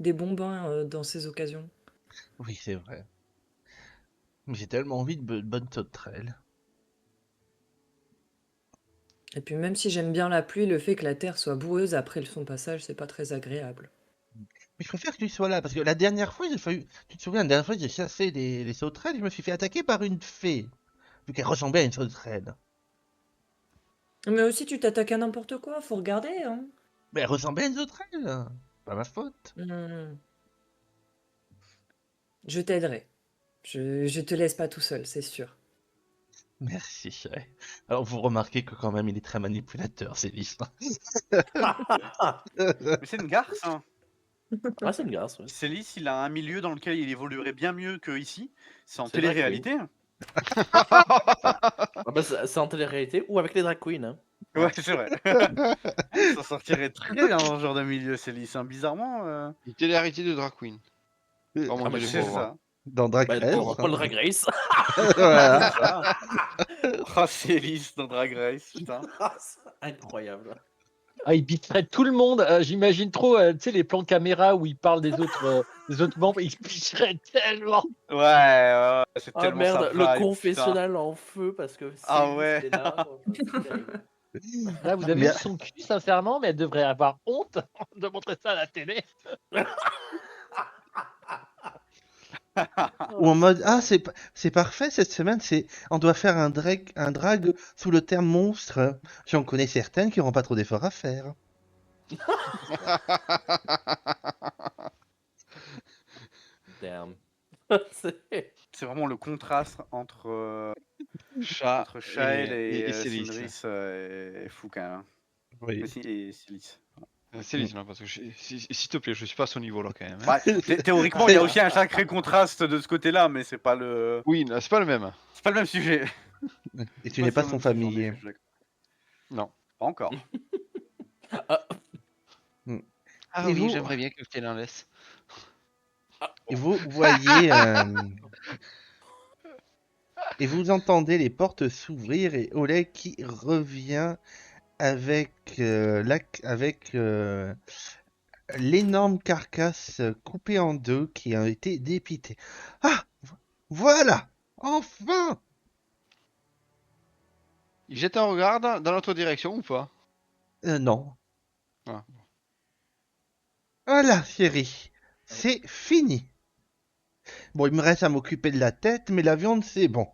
des bons bains dans ces occasions. Oui, c'est vrai. Mais j'ai tellement envie de bonnes sauterelles. Et puis même si j'aime bien la pluie, le fait que la terre soit boueuse après son passage, c'est pas très agréable. Mais je préfère que tu sois là, parce que la dernière fois, tu te souviens, la dernière fois, j'ai chassé les sauterelles, je me suis fait attaquer par une fée, vu qu'elle ressemblait à une sauterelle. Mais aussi, tu t'attaques à n'importe quoi, faut regarder, hein. Mais elle ressemblait à une sauterelle. Pas ma faute. Hmm. Je t'aiderai. Je te laisse pas tout seul, c'est sûr. Merci, chérie. Alors, vous remarquez que quand même, il est très manipulateur, c'est l'histoire. Mais c'est une garce, hein. Ah, c'est une garce, ouais. Célis, il a un milieu dans lequel il évoluerait bien mieux que ici. C'est en C'est drag télé-réalité. Ah bah, c'est en télé-réalité ou avec les drag queens. Hein. Ouais, c'est vrai. Il s'en sortirait très bien dans ce genre de milieu, Célis. Hein. Bizarrement. il était l'héritier de Drag Queen. Oh mon Ah bah, dieu, les C'est pauvres. ça. Dans Drag Bah, Race. dans Paul Drag Race. Voilà. C'est ça. Oh, Célis dans Drag Race, putain. Ah, c'est incroyable. Ah, il bitcherait tout le monde. J'imagine trop, tu sais, les plans caméra où il parle des autres membres. Il bitcherait tellement. Ouais, c'est Ah tellement sa merde, le vibe, confessionnal en feu parce que Ah Céline ouais. était là. C'est terrible. Là, vous avez Mais- vu son cul, sincèrement, mais elle devrait avoir honte de montrer ça à la télé. Ou en mode, ah, c'est parfait cette semaine, on doit faire un drag sous le terme monstre. J'en connais certaines qui n'auront pas trop d'efforts à faire. Damn. C'est- C'est vraiment le contraste entre Chat Shael et, Célis. Sindris est fou quand même. Hein. Oui. Et Célis. Célis, non, parce que s'il te plaît, je suis pas à son niveau là quand même. Hein. Bah, théoriquement, il y a aussi un sacré contraste de ce côté-là, mais c'est pas le C'est pas le même. c'est pas le même sujet. Et tu n'es pas sur son le même sujet, familier. je suis d'accord. Non. Pas encore. Ah Et oui, vous j'aimerais bien que tu l'en laisses. Et vous voyez, et vous entendez les portes s'ouvrir et Oleg qui revient avec l'énorme carcasse coupée en deux qui a été dépitée. Ah, voilà, enfin. Il jette un regard dans notre direction ou pas? Non. Ah. Voilà, chérie, c'est fini. Bon, il me reste à m'occuper de la tête, mais la viande, c'est bon.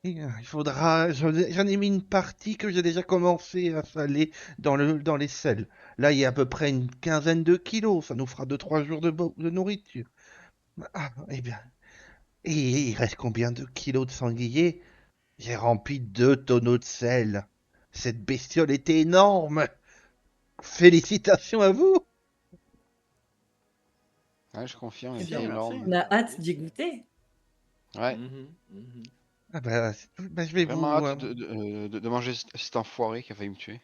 Très bien. Il faudra. J'en ai mis une partie que j'ai déjà commencé à saler dans les selles. Là, il y a à peu près une quinzaine de kilos. Ça nous fera 2-3 jours de nourriture. Ah, eh bien. Et il reste combien de kilos de sanglier? J'ai rempli 2 tonneaux de sel. Cette bestiole était énorme. Félicitations à vous. Ouais, je confirme, Eh c'est bien, énorme. On a hâte d'y goûter. Ouais, Mhm, mhm. Ah bah, je vais vraiment vous. hâte de manger cet enfoiré qui a failli me tuer.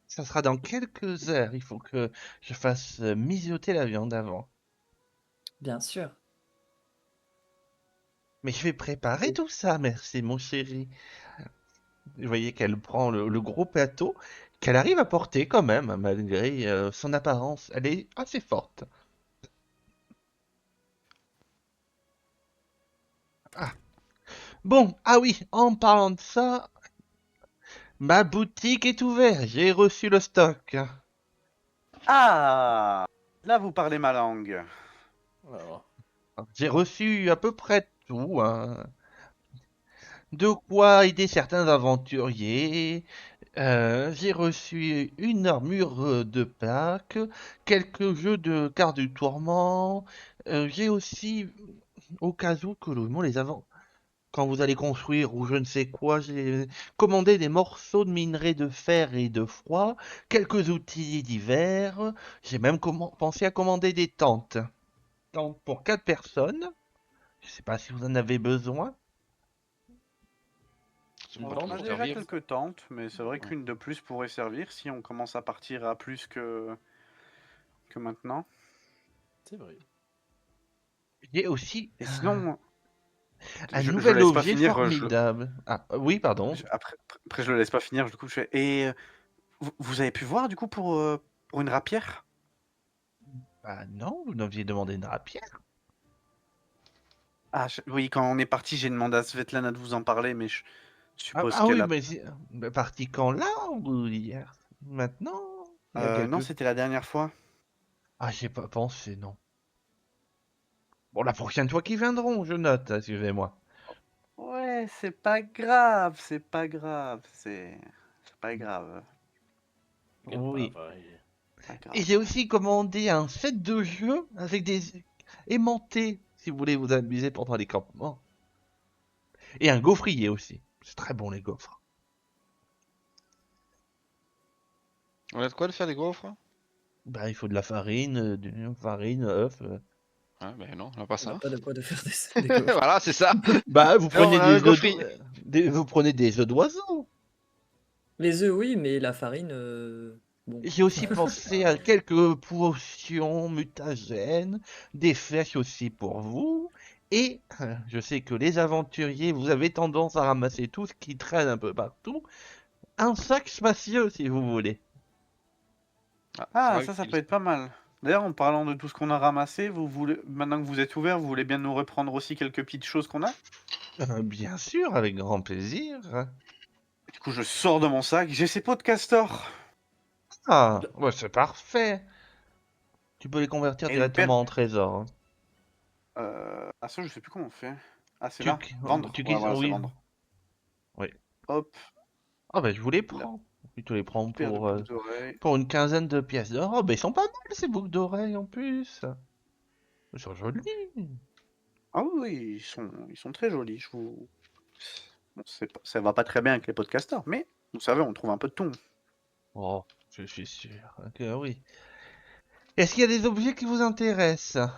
Ça sera dans quelques heures. Il faut que je fasse mijoter la viande avant. Bien sûr. Mais je vais préparer tout ça, merci mon chéri. Vous voyez qu'elle prend le gros plateau, qu'elle arrive à porter quand même, malgré son apparence. Elle est assez forte. Ah. Bon, ah oui, en parlant de ça, ma boutique est ouverte, j'ai reçu le stock. Ah, là vous parlez ma langue. Alors, J'ai reçu à peu près tout, hein. De quoi aider certains aventuriers. J'ai reçu une armure de Pâques, quelques jeux de cartes du tourment. J'ai aussi, au cas où que les avant, quand vous allez construire ou je ne sais quoi, j'ai commandé des morceaux de minerai de fer et de froid, quelques outils divers. J'ai même pensé à commander des tentes. Tentes pour 4 personnes. Je sais pas si vous en avez besoin. Ça peut une pas On tente a trop pour déjà servir. quelques tentes, mais c'est vrai Ouais. qu'une de plus pourrait servir si on commence à partir à plus que maintenant. C'est vrai. J'ai aussi Et sinon, un je nouvel laisse pas objet finir. formidable. Ah, oui, pardon. Après, je le laisse pas finir. Du coup, je fais. Et vous avez pu voir du coup pour une rapière? Bah non, vous m'aviez demandé une rapière. Ah oui, quand on est parti, j'ai demandé à Svetlana de vous en parler, mais je Ah, suppose ah oui, qu'elle a. mais parti quand là ou hier? Maintenant? Il y a Non, quelques... c'était la dernière fois. Ah, j'ai pas pensé, non. Bon, la prochaine fois qu'ils viendront, je note, excusez-moi. Ouais, c'est pas grave, c'est pas grave, c'est pas grave, Quel Oui. bavard. pas grave. Et j'ai aussi commandé un set de jeux avec des aimantés, si vous voulez vous amuser pendant les campements. Et un gaufrier aussi. C'est très bon, les gaufres. On a de quoi de faire des gaufres? Bah, il faut de la farine, œufs. Ah, ben non, on n'a pas On n'a ça. pas de quoi de faire des gaufres. Voilà, c'est ça. Bah, vous Non, on prenez a un des œufs gaufrier. vous prenez des œufs d'oiseau. Les œufs, oui, mais la farine, bon. J'ai aussi pensé à quelques potions mutagènes, des flèches aussi pour vous. Et je sais que les aventuriers, vous avez tendance à ramasser tout ce qui traîne un peu partout. Un sac spacieux si vous voulez. Ah, Ah, c'est ça vrai peut être pas mal. D'ailleurs, en parlant de tout ce qu'on a ramassé, vous voulez, maintenant que vous êtes ouvert, vous voulez bien nous reprendre aussi quelques petites choses qu'on a? Bien sûr, avec grand plaisir. Du coup, je sors de mon sac, j'ai ces pots de castor. Ah, ouais, c'est parfait. Tu peux les convertir Et une paire. directement en trésor, hein. Ah, ça, je sais plus comment on fait. Ah, c'est Tu, là. Vendre. Ouais, voilà, c'est oui, vendre. oui. Hop, Ah ben je vous les la prends. Tu te les prends paire de boucles d'oreilles. pour une quinzaine de pièces d'or. Oh ben ils sont pas mal ces boucles d'oreilles en plus. Ils sont jolis. Ah oui, ils sont très jolis. Bon, ça va pas très bien avec les pots de castor, mais vous savez, on trouve un peu de tout. Oh, je suis sûr que oui. Est-ce qu'il y a des objets qui vous intéressent?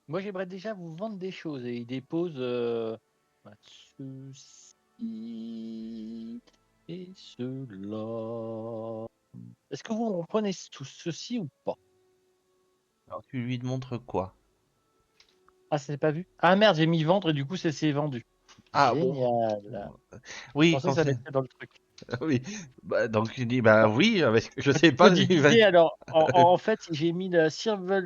Moi, j'aimerais déjà vous vendre des choses et il dépose ceci et cela. Est-ce que vous reprenez tout ceci ou pas? Alors tu lui montres quoi? Ah, c'est pas vu? Ah merde, j'ai mis vendre et du coup, c'est vendu. Ah bon. Génial. Je Oui, pensais que ça mettait dans le truc. Oui. Bah, donc il dit bah Alors, oui, parce que je sais faut pas du diviser alors. En fait, j'ai mis la silver,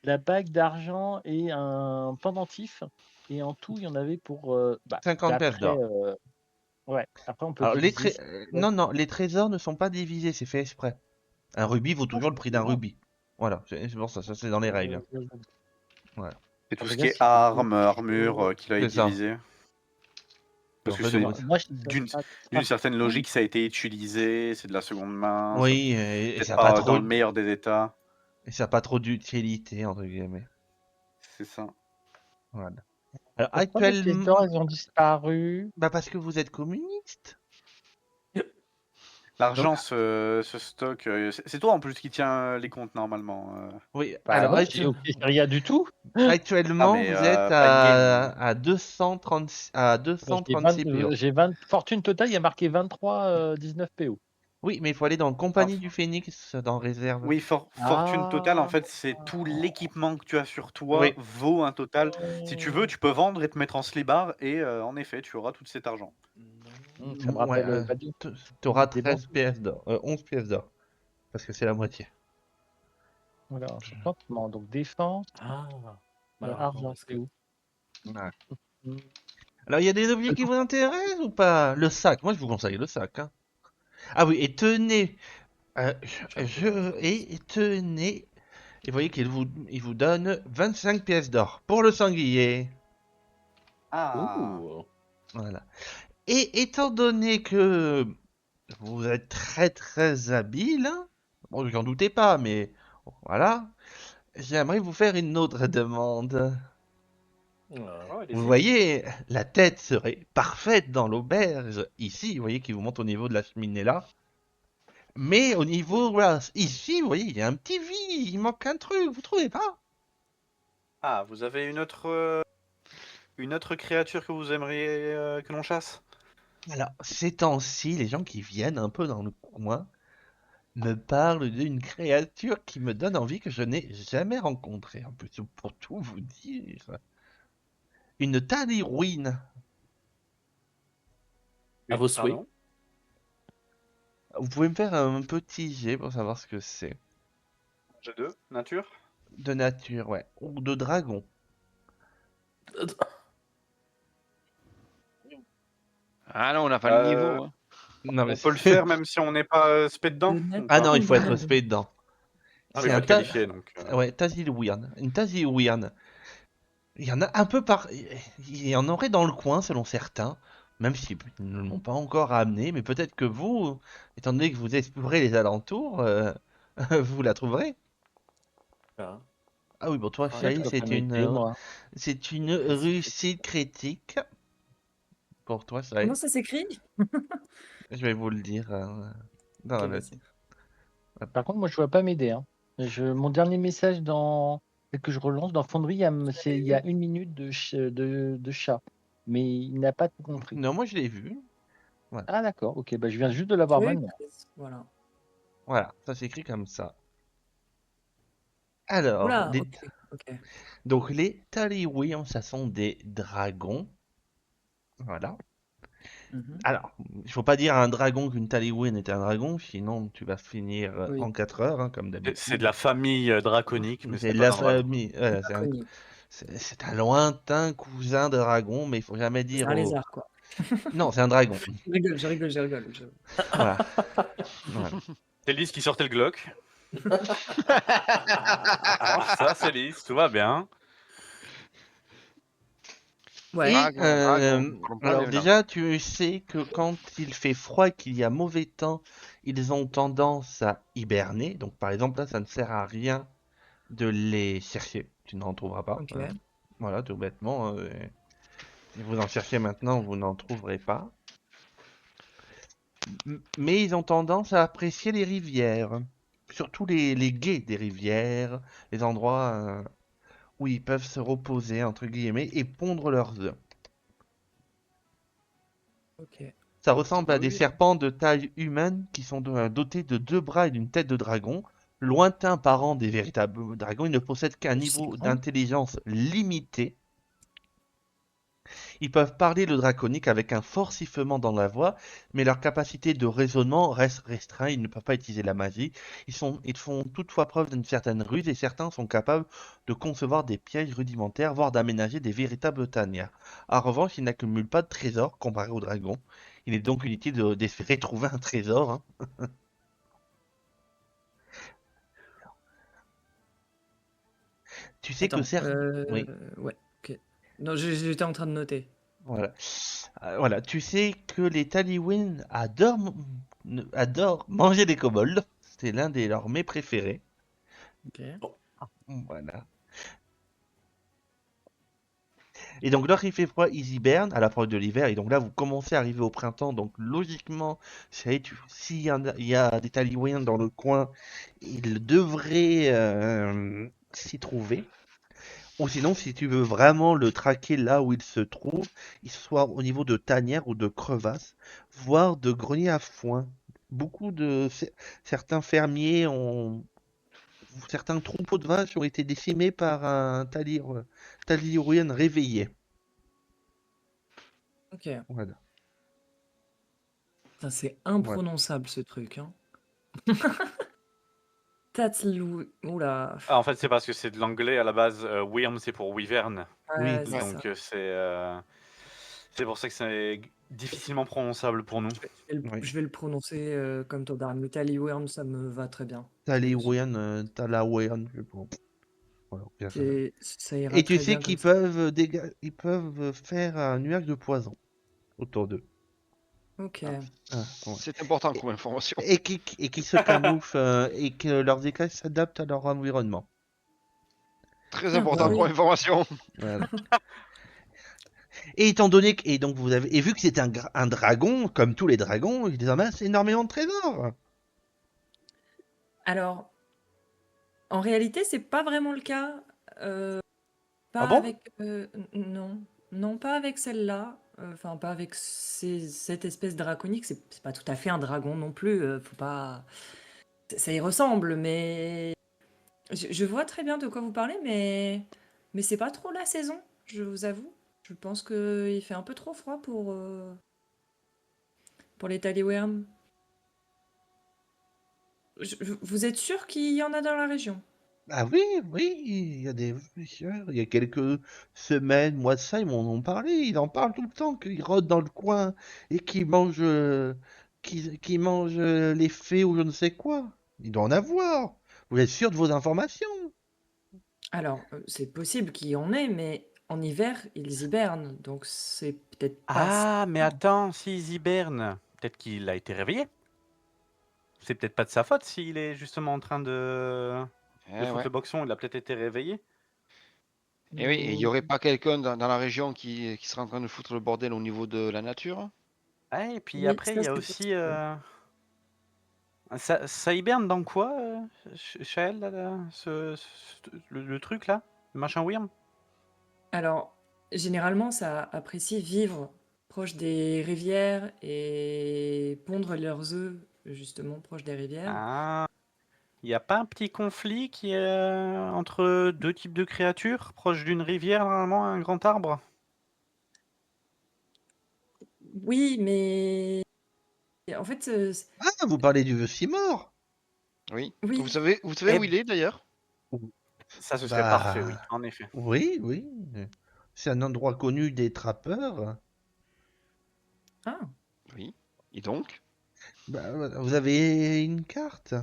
la bague d'argent et un pendentif. Et en tout, il y en avait pour 50 pièces d'après. d'or. Ouais. Après, on peut Alors diviser. non, non, les trésors ne sont pas divisés, c'est fait exprès. Un rubis vaut toujours le prix d'un rubis. Voilà, c'est pour ça, ça c'est dans les règles. Hein. Voilà, Et tout Je ce qui regarde est si j'ai armes, d'autres armure, choses. qu'il a c'est ça. divisé. Parce En que fait, c'est vous... Alors, moi, je d'une ah, d'une certaine ah, logique, ça a été utilisé, c'est de la seconde main, ça Oui, et peut-être ça n'a pas pas dans trop, le meilleur des états. et ça a pas trop d'utilité entre guillemets. C'est ça. Voilà. Alors pourquoi les pièces actuellement, d'or, elles ont disparu? bah parce que vous êtes communiste. L'argent Donc se stocke. C'est toi en plus qui tiens les comptes normalement. oui, Bah alors non, j'ai rien du tout. Ah, actuellement mais vous êtes pas in-game. à 236 à Bah, j'ai 20, 236 PO. j'ai 20 fortune totale, il y a marqué 23, 19 PO. Oui, mais il faut aller dans Ah, Compagnie du Phénix dans réserve. oui, fortune totale, en Ah, fait, c'est tout l'équipement que tu as sur toi Oui, vaut un total. Si tu veux, tu peux vendre et te mettre en slibard et en effet, tu auras tout cet argent. ça me ouais, rappelle Vadou. t'auras Des bons. 13 pièces d'or, 11 pièces d'or, parce que c'est la moitié. Voilà, enchantement. Donc défense, Ah. Alors, argent, est-ce c'est que... où? Ouais. Hmm. Alors il y a des objets qui vous intéressent ou pas? Le sac, moi je vous conseille le sac. Hein. Ah oui, et tenez, euh, et tenez, et vous voyez il vous donne 25 pièces d'or pour le sanglier. Ah, Ouh. Voilà. Et étant donné que vous êtes très très habile, hein, bon, j'en doutais pas, mais voilà, j'aimerais vous faire une autre demande. Ah. oh, Vous allez-y. voyez, la tête serait parfaite dans l'auberge, ici, vous voyez, qui vous monte au niveau de la cheminée là. Mais au niveau, voilà, ici, vous voyez, il y a un petit vide, il manque un truc, vous trouvez pas? Ah, vous avez une autre créature que vous aimeriez que l'on chasse? Alors, ces temps-ci, les gens qui viennent un peu dans le coin me parlent d'une créature qui me donne envie que je n'ai jamais rencontrée. En plus, pour tout vous dire, une talirouine. À vos souhaits. Pardon? Vous pouvez me faire un petit jet pour savoir ce que c'est. J'ai deux. Nature? De nature, ouais. Ou de dragon. Ah non, on n'a pas le niveau. Euh, Hein. Non, mais on peut le faire même si on n'est pas spé dedans? Ou Ah pas? non, il faut être Bonhomme. spé dedans. Ah, mais C'est il faut un être qualifié, donc. Ouais, Tazilweird. Une Tazilweird. Il y en a un peu par... Il y en aurait dans le coin, selon certains. Même s'ils ne l'ont pas encore amené. Mais peut-être que vous, étant donné que vous explorez les alentours, vous la trouverez. Ah. Ah oui, pour toi, Ah, Ça, je Shai, d'accord. peux pas m'aider, moi. c'est une réussite critique. Pour toi, Shai. Comment ça s'écrit? Je vais vous le dire dans Ok, le... vas-y. Par contre, moi, je ne peux pas m'aider. Hein. Mon dernier message que je relance dans Fonderie, il y a 1 minute de chat. Mais il n'a pas tout compris. Non, moi je l'ai vu. Ah, d'accord. Ok, je viens juste de l'avoir maintenant. Voilà. Voilà, ça s'écrit comme ça. Alors, Oula, ok. donc les Taliwians, ça sont des dragons. Voilà. Mhm. Alors, il faut pas dire à un dragon qu'une Taliwin est un dragon, sinon tu vas finir Oui. en 4 heures, hein, comme C'est d'habitude. de la famille draconique, mais ce C'est n'est de pas la un dragon. famille. Voilà, Draconique. c'est un lointain cousin de dragon, mais il faut jamais C'est dire un au... lézard, quoi. Non, c'est un dragon. Je rigole. Voilà. Voilà. C'est Lys qui sortait le Glock. Ça, c'est Lys, tout va bien. Ouais. Et Dragon, parlons pas alors des déjà, tu sais que quand il fait froid et qu'il y a mauvais temps, ils ont tendance à hiberner. Donc par exemple, là, ça ne sert à rien de les chercher. Tu n'en trouveras pas. Ok. Voilà, tout bêtement. Si vous en cherchez maintenant, vous n'en trouverez pas. Mais ils ont tendance à apprécier les rivières. Surtout les gués des rivières, les endroits où ils peuvent se reposer, entre guillemets, et pondre leurs œufs. Ok. Ça ressemble à des Oui. serpents de taille humaine qui sont dotés de 2 bras et d'une tête de dragon. Lointains parents des véritables dragons, ils ne possèdent qu'un C'est niveau grand. d'intelligence limité. Ils peuvent parler le draconique avec un fort sifflement dans la voix, mais leur capacité de raisonnement reste restreinte, ils ne peuvent pas utiliser la magie. Ils font toutefois preuve d'une certaine ruse et certains sont capables de concevoir des pièges rudimentaires, voire d'aménager des véritables tanières. En revanche, ils n'accumulent pas de trésors comparé aux dragons. Il est donc inutile d'espérer trouver un trésor, hein. Tu sais que Attends, certes... Oui. ouais, ok. Non, j'étais en train de noter. Voilà. Voilà, tu sais que les Taliwin adorent manger des kobolds. C'est l'un de leurs mets préférés. Ok. Voilà. Et donc, lorsqu'il fait froid, ils hibernent à l'approche de l'hiver. Et donc là, vous commencez à arriver au printemps. Donc, logiquement, s'il y a des Taliwin dans le coin, ils devraient s'y trouver. Ou sinon, si tu veux vraiment le traquer là où il se trouve, il soit au niveau de tanières ou de crevasses, voire de greniers à foin. Certains fermiers certains troupeaux de vaches ont été décimés par un Taliurien réveillé. Ok. Voilà. Putain, c'est imprononçable ce truc, hein. Tatlou. Oula. Ah, en fait, c'est parce que c'est de l'anglais à la base. Wyrm, c'est pour wyvern. Oui, Ouais, c'est ça. Donc, c'est pour ça que c'est difficilement prononçable pour nous. Oui. Je vais le prononcer comme Todar. Mais Taliworm, ça me va très bien. Taliurien, Talaouian, je sais pas. Voilà, bien ça. Ça ira Et tu très sais bien qu'ils comme ça. ils peuvent faire un nuage de poison autour d'eux. Ok. Ah, ouais. C'est important comme information. Et qui se camouflent et que leurs écailles s'adaptent à leur environnement. Très Ah, important bah comme oui. information. Voilà. Et étant donné que, et donc vous avez, et vu que c'est un dragon, comme tous les dragons, ils amassent énormément de trésors. Alors, en réalité, c'est pas vraiment le cas. Ah Pas bon? avec. Non. Non, pas avec celle-là. Enfin, pas avec cette espèce draconique. C'est pas tout à fait un dragon non plus. Faut pas. Ça y ressemble, mais. Je vois très bien de quoi vous parlez, mais c'est pas trop la saison, je vous avoue. Je pense qu'il fait un peu trop froid pour les Taliworms. Vous êtes sûr qu'il y en a dans la région? Ah oui, oui, il y a quelques semaines, mois de ça, ils m'en ont parlé. Ils en parlent tout le temps, qu'ils rôdent dans le coin et qu'ils mangent, qu'ils mangent les fées ou je ne sais quoi. Il doit en avoir. Vous êtes sûr de vos informations? Alors, c'est possible qu'il y en ait, mais en hiver, ils hibernent, donc c'est peut-être pas Ah, mais ça. attends, s'ils hibernent, peut-être qu'il a été réveillé. C'est peut-être pas de sa faute s'il est justement en train de foutre Ouais. le boxon. Il a peut-être été réveillé. Et oui, et il y aurait pas quelqu'un dans la région qui serait en train de foutre le bordel au niveau de la nature? Ah, et puis Oui, après, il ça y a c'est aussi. possible. Ça hiberne dans quoi, Shael, là, le truc là? Le machin Wyrm? Alors, généralement, ça apprécie vivre proche des rivières et pondre leurs œufs, justement, proche des rivières. Ah. Il n'y a pas un petit conflit qui est entre deux types de créatures, proche d'une rivière, normalement, un grand arbre? Oui, mais en fait, Ah, vous parlez du Simor? Oui. oui. Vous savez Eh où il est d'ailleurs? Ça, ce serait parfait, oui, Bah, en effet. oui, oui. C'est un endroit connu des trappeurs. Ah, Oui. Et donc? Bah, voilà, vous avez une carte?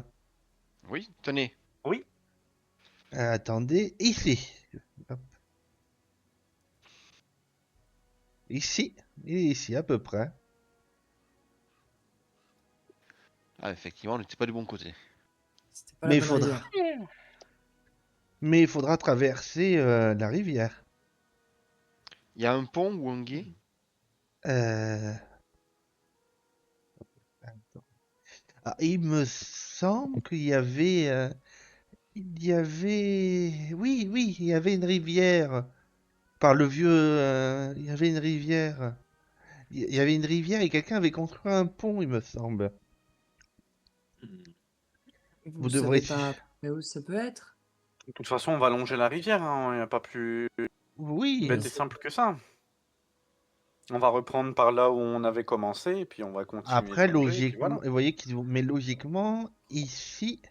Oui, tenez. Oui, Attendez, ici. Hop. Ici, et ici à peu près. Ah, effectivement, on n'était pas du bon côté. c'était pas la Mais il bonne faudra, rivière. mais il faudra traverser la rivière. Il y a un pont ou un gué? Euh, il me semble oui, oui, il y avait une rivière par le vieux, il y avait une rivière. Il y avait une rivière et quelqu'un avait construit un pont, il me semble. Vous Vous devrez. savez pas à peu près où ça peut être? de toute façon, on va longer la rivière, hein, il n'y a pas plus Oui, bête et simple que ça. On va reprendre par là où on avait commencé, et puis on va continuer Après, de manger, et puis logiquement, voilà. vous voyez mais logiquement, ici,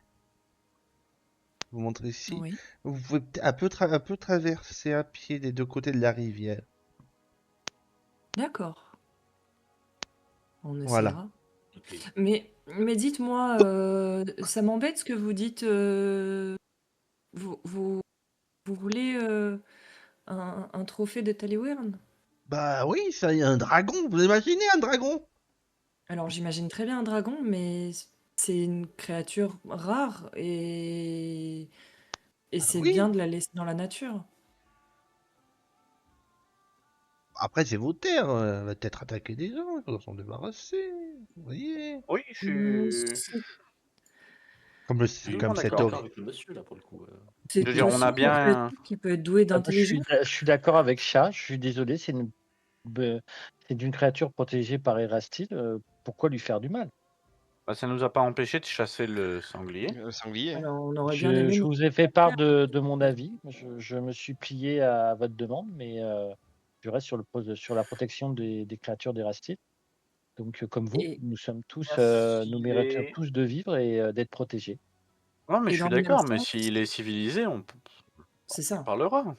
je vous montre ici, Oui. vous pouvez un peu traverser à pied des deux côtés de la rivière. D'accord. On Voilà. essaiera. Ok. Mais dites-moi, ça m'embête ce que vous dites. Vous, vous, vous voulez un trophée de Taliwern? Bah oui, ça y a un dragon, vous imaginez un dragon? Alors j'imagine très bien un dragon, mais c'est une créature rare et c'est bien Oui, de la laisser dans la nature. après c'est vos terres, elle va peut-être attaquer des gens, il faudra s'en débarrasser, vous voyez? Oui, Hum, je c'est Comme, Je suis comme totalement cette d'accord d'accord. ori- avec le monsieur là pour le coup. c'est veux dire, on a possible, une bien. créature qui peut être douée Ah, d'intelligence. je suis d'accord avec Chat, je suis désolé, c'est une créature protégée par Erastyle. Pourquoi lui faire du mal? Bah, ça nous a pas empêché de chasser le sanglier. Le sanglier. Hein. Alors on aurait bien aimé Je nous vous ai fait part de mon avis. Je me suis plié à votre demande, mais je reste sur la protection des créatures d'Erastyle. Donc, comme vous, et, nous sommes tous, Ah, nous s'il méritons est. tous de vivre et d'être protégés. Non, mais et je suis dans le même d'accord, mais sens, s'il est civilisé, on c'est ça. parlera.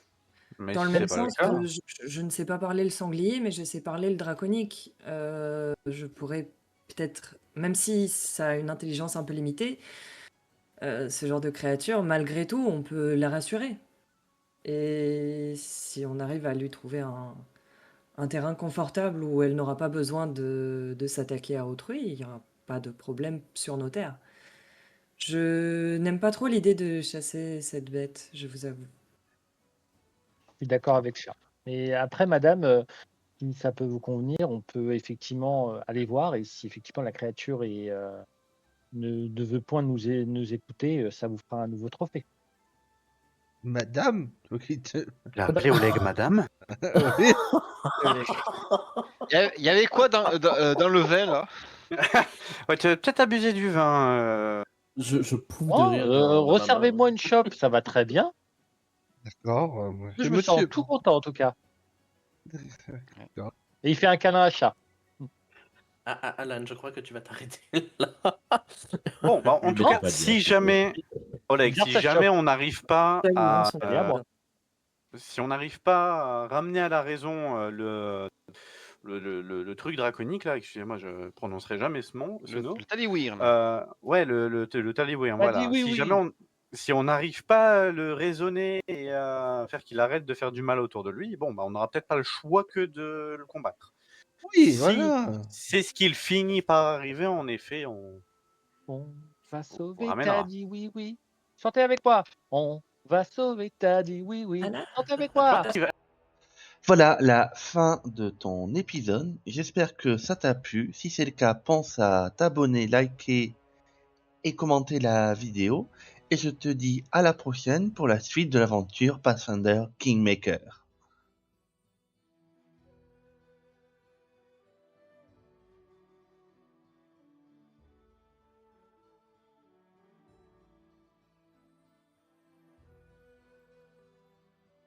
Mais Dans le si même c'est pas le sens, cas. je ne sais pas parler le sanglier, mais je sais parler le draconique. Je pourrais peut-être, même si ça a une intelligence un peu limitée, ce genre de créature, malgré tout, on peut la rassurer. Et si on arrive à lui trouver un terrain confortable où elle n'aura pas besoin de s'attaquer à autrui, il n'y aura pas de problème sur nos terres. Je n'aime pas trop l'idée de chasser cette bête, je vous avoue. Je suis d'accord avec ça. Et après, madame, si ça peut vous convenir, on peut effectivement aller voir. Et si effectivement la créature ne veut point nous écouter, ça vous fera un nouveau trophée. Madame, faut qu'il te- Il a appelé Oleg madame. Oui. Il y avait quoi dans le vin là? Ouais, tu as peut-être abusé du vin. Je pouffe de Oh, rire dans ma main. resservez-moi une chope, ça va très bien. D'accord, Je c'est me sens monsieur. tout content en tout cas. D'accord. Et il fait un câlin à Chat. Alan, je crois que tu vas t'arrêter là. Bon, bah, en Lui tout mettez cas, pas de si lien. jamais, Oleg, Garde si sa jamais chope. on n'arrive pas Salut, hein, à, son- Elle est à moi. si on n'arrive pas à ramener à la raison le truc draconique là, excusez-moi, je prononcerai jamais ce nom. Le Taliwirn. Ouais, le Taliwirn, T'as dit voilà. oui, Si oui. jamais si on n'arrive pas à le raisonner et à faire qu'il arrête de faire du mal autour de lui, bon, bah, on n'aura peut-être pas le choix que de le combattre. Oui, Si voilà. c'est ce qu'il finit par arriver, en effet, on Va on sauver, t'as ramènera. dit oui, oui. Chantez avec moi. On va sauver, t'as dit oui, oui. Voilà. Chantez avec moi. Voilà la fin de ton épisode. J'espère que ça t'a plu. Si c'est le cas, pense à t'abonner, liker et commenter la vidéo. Et je te dis à la prochaine pour la suite de l'aventure Pathfinder Kingmaker.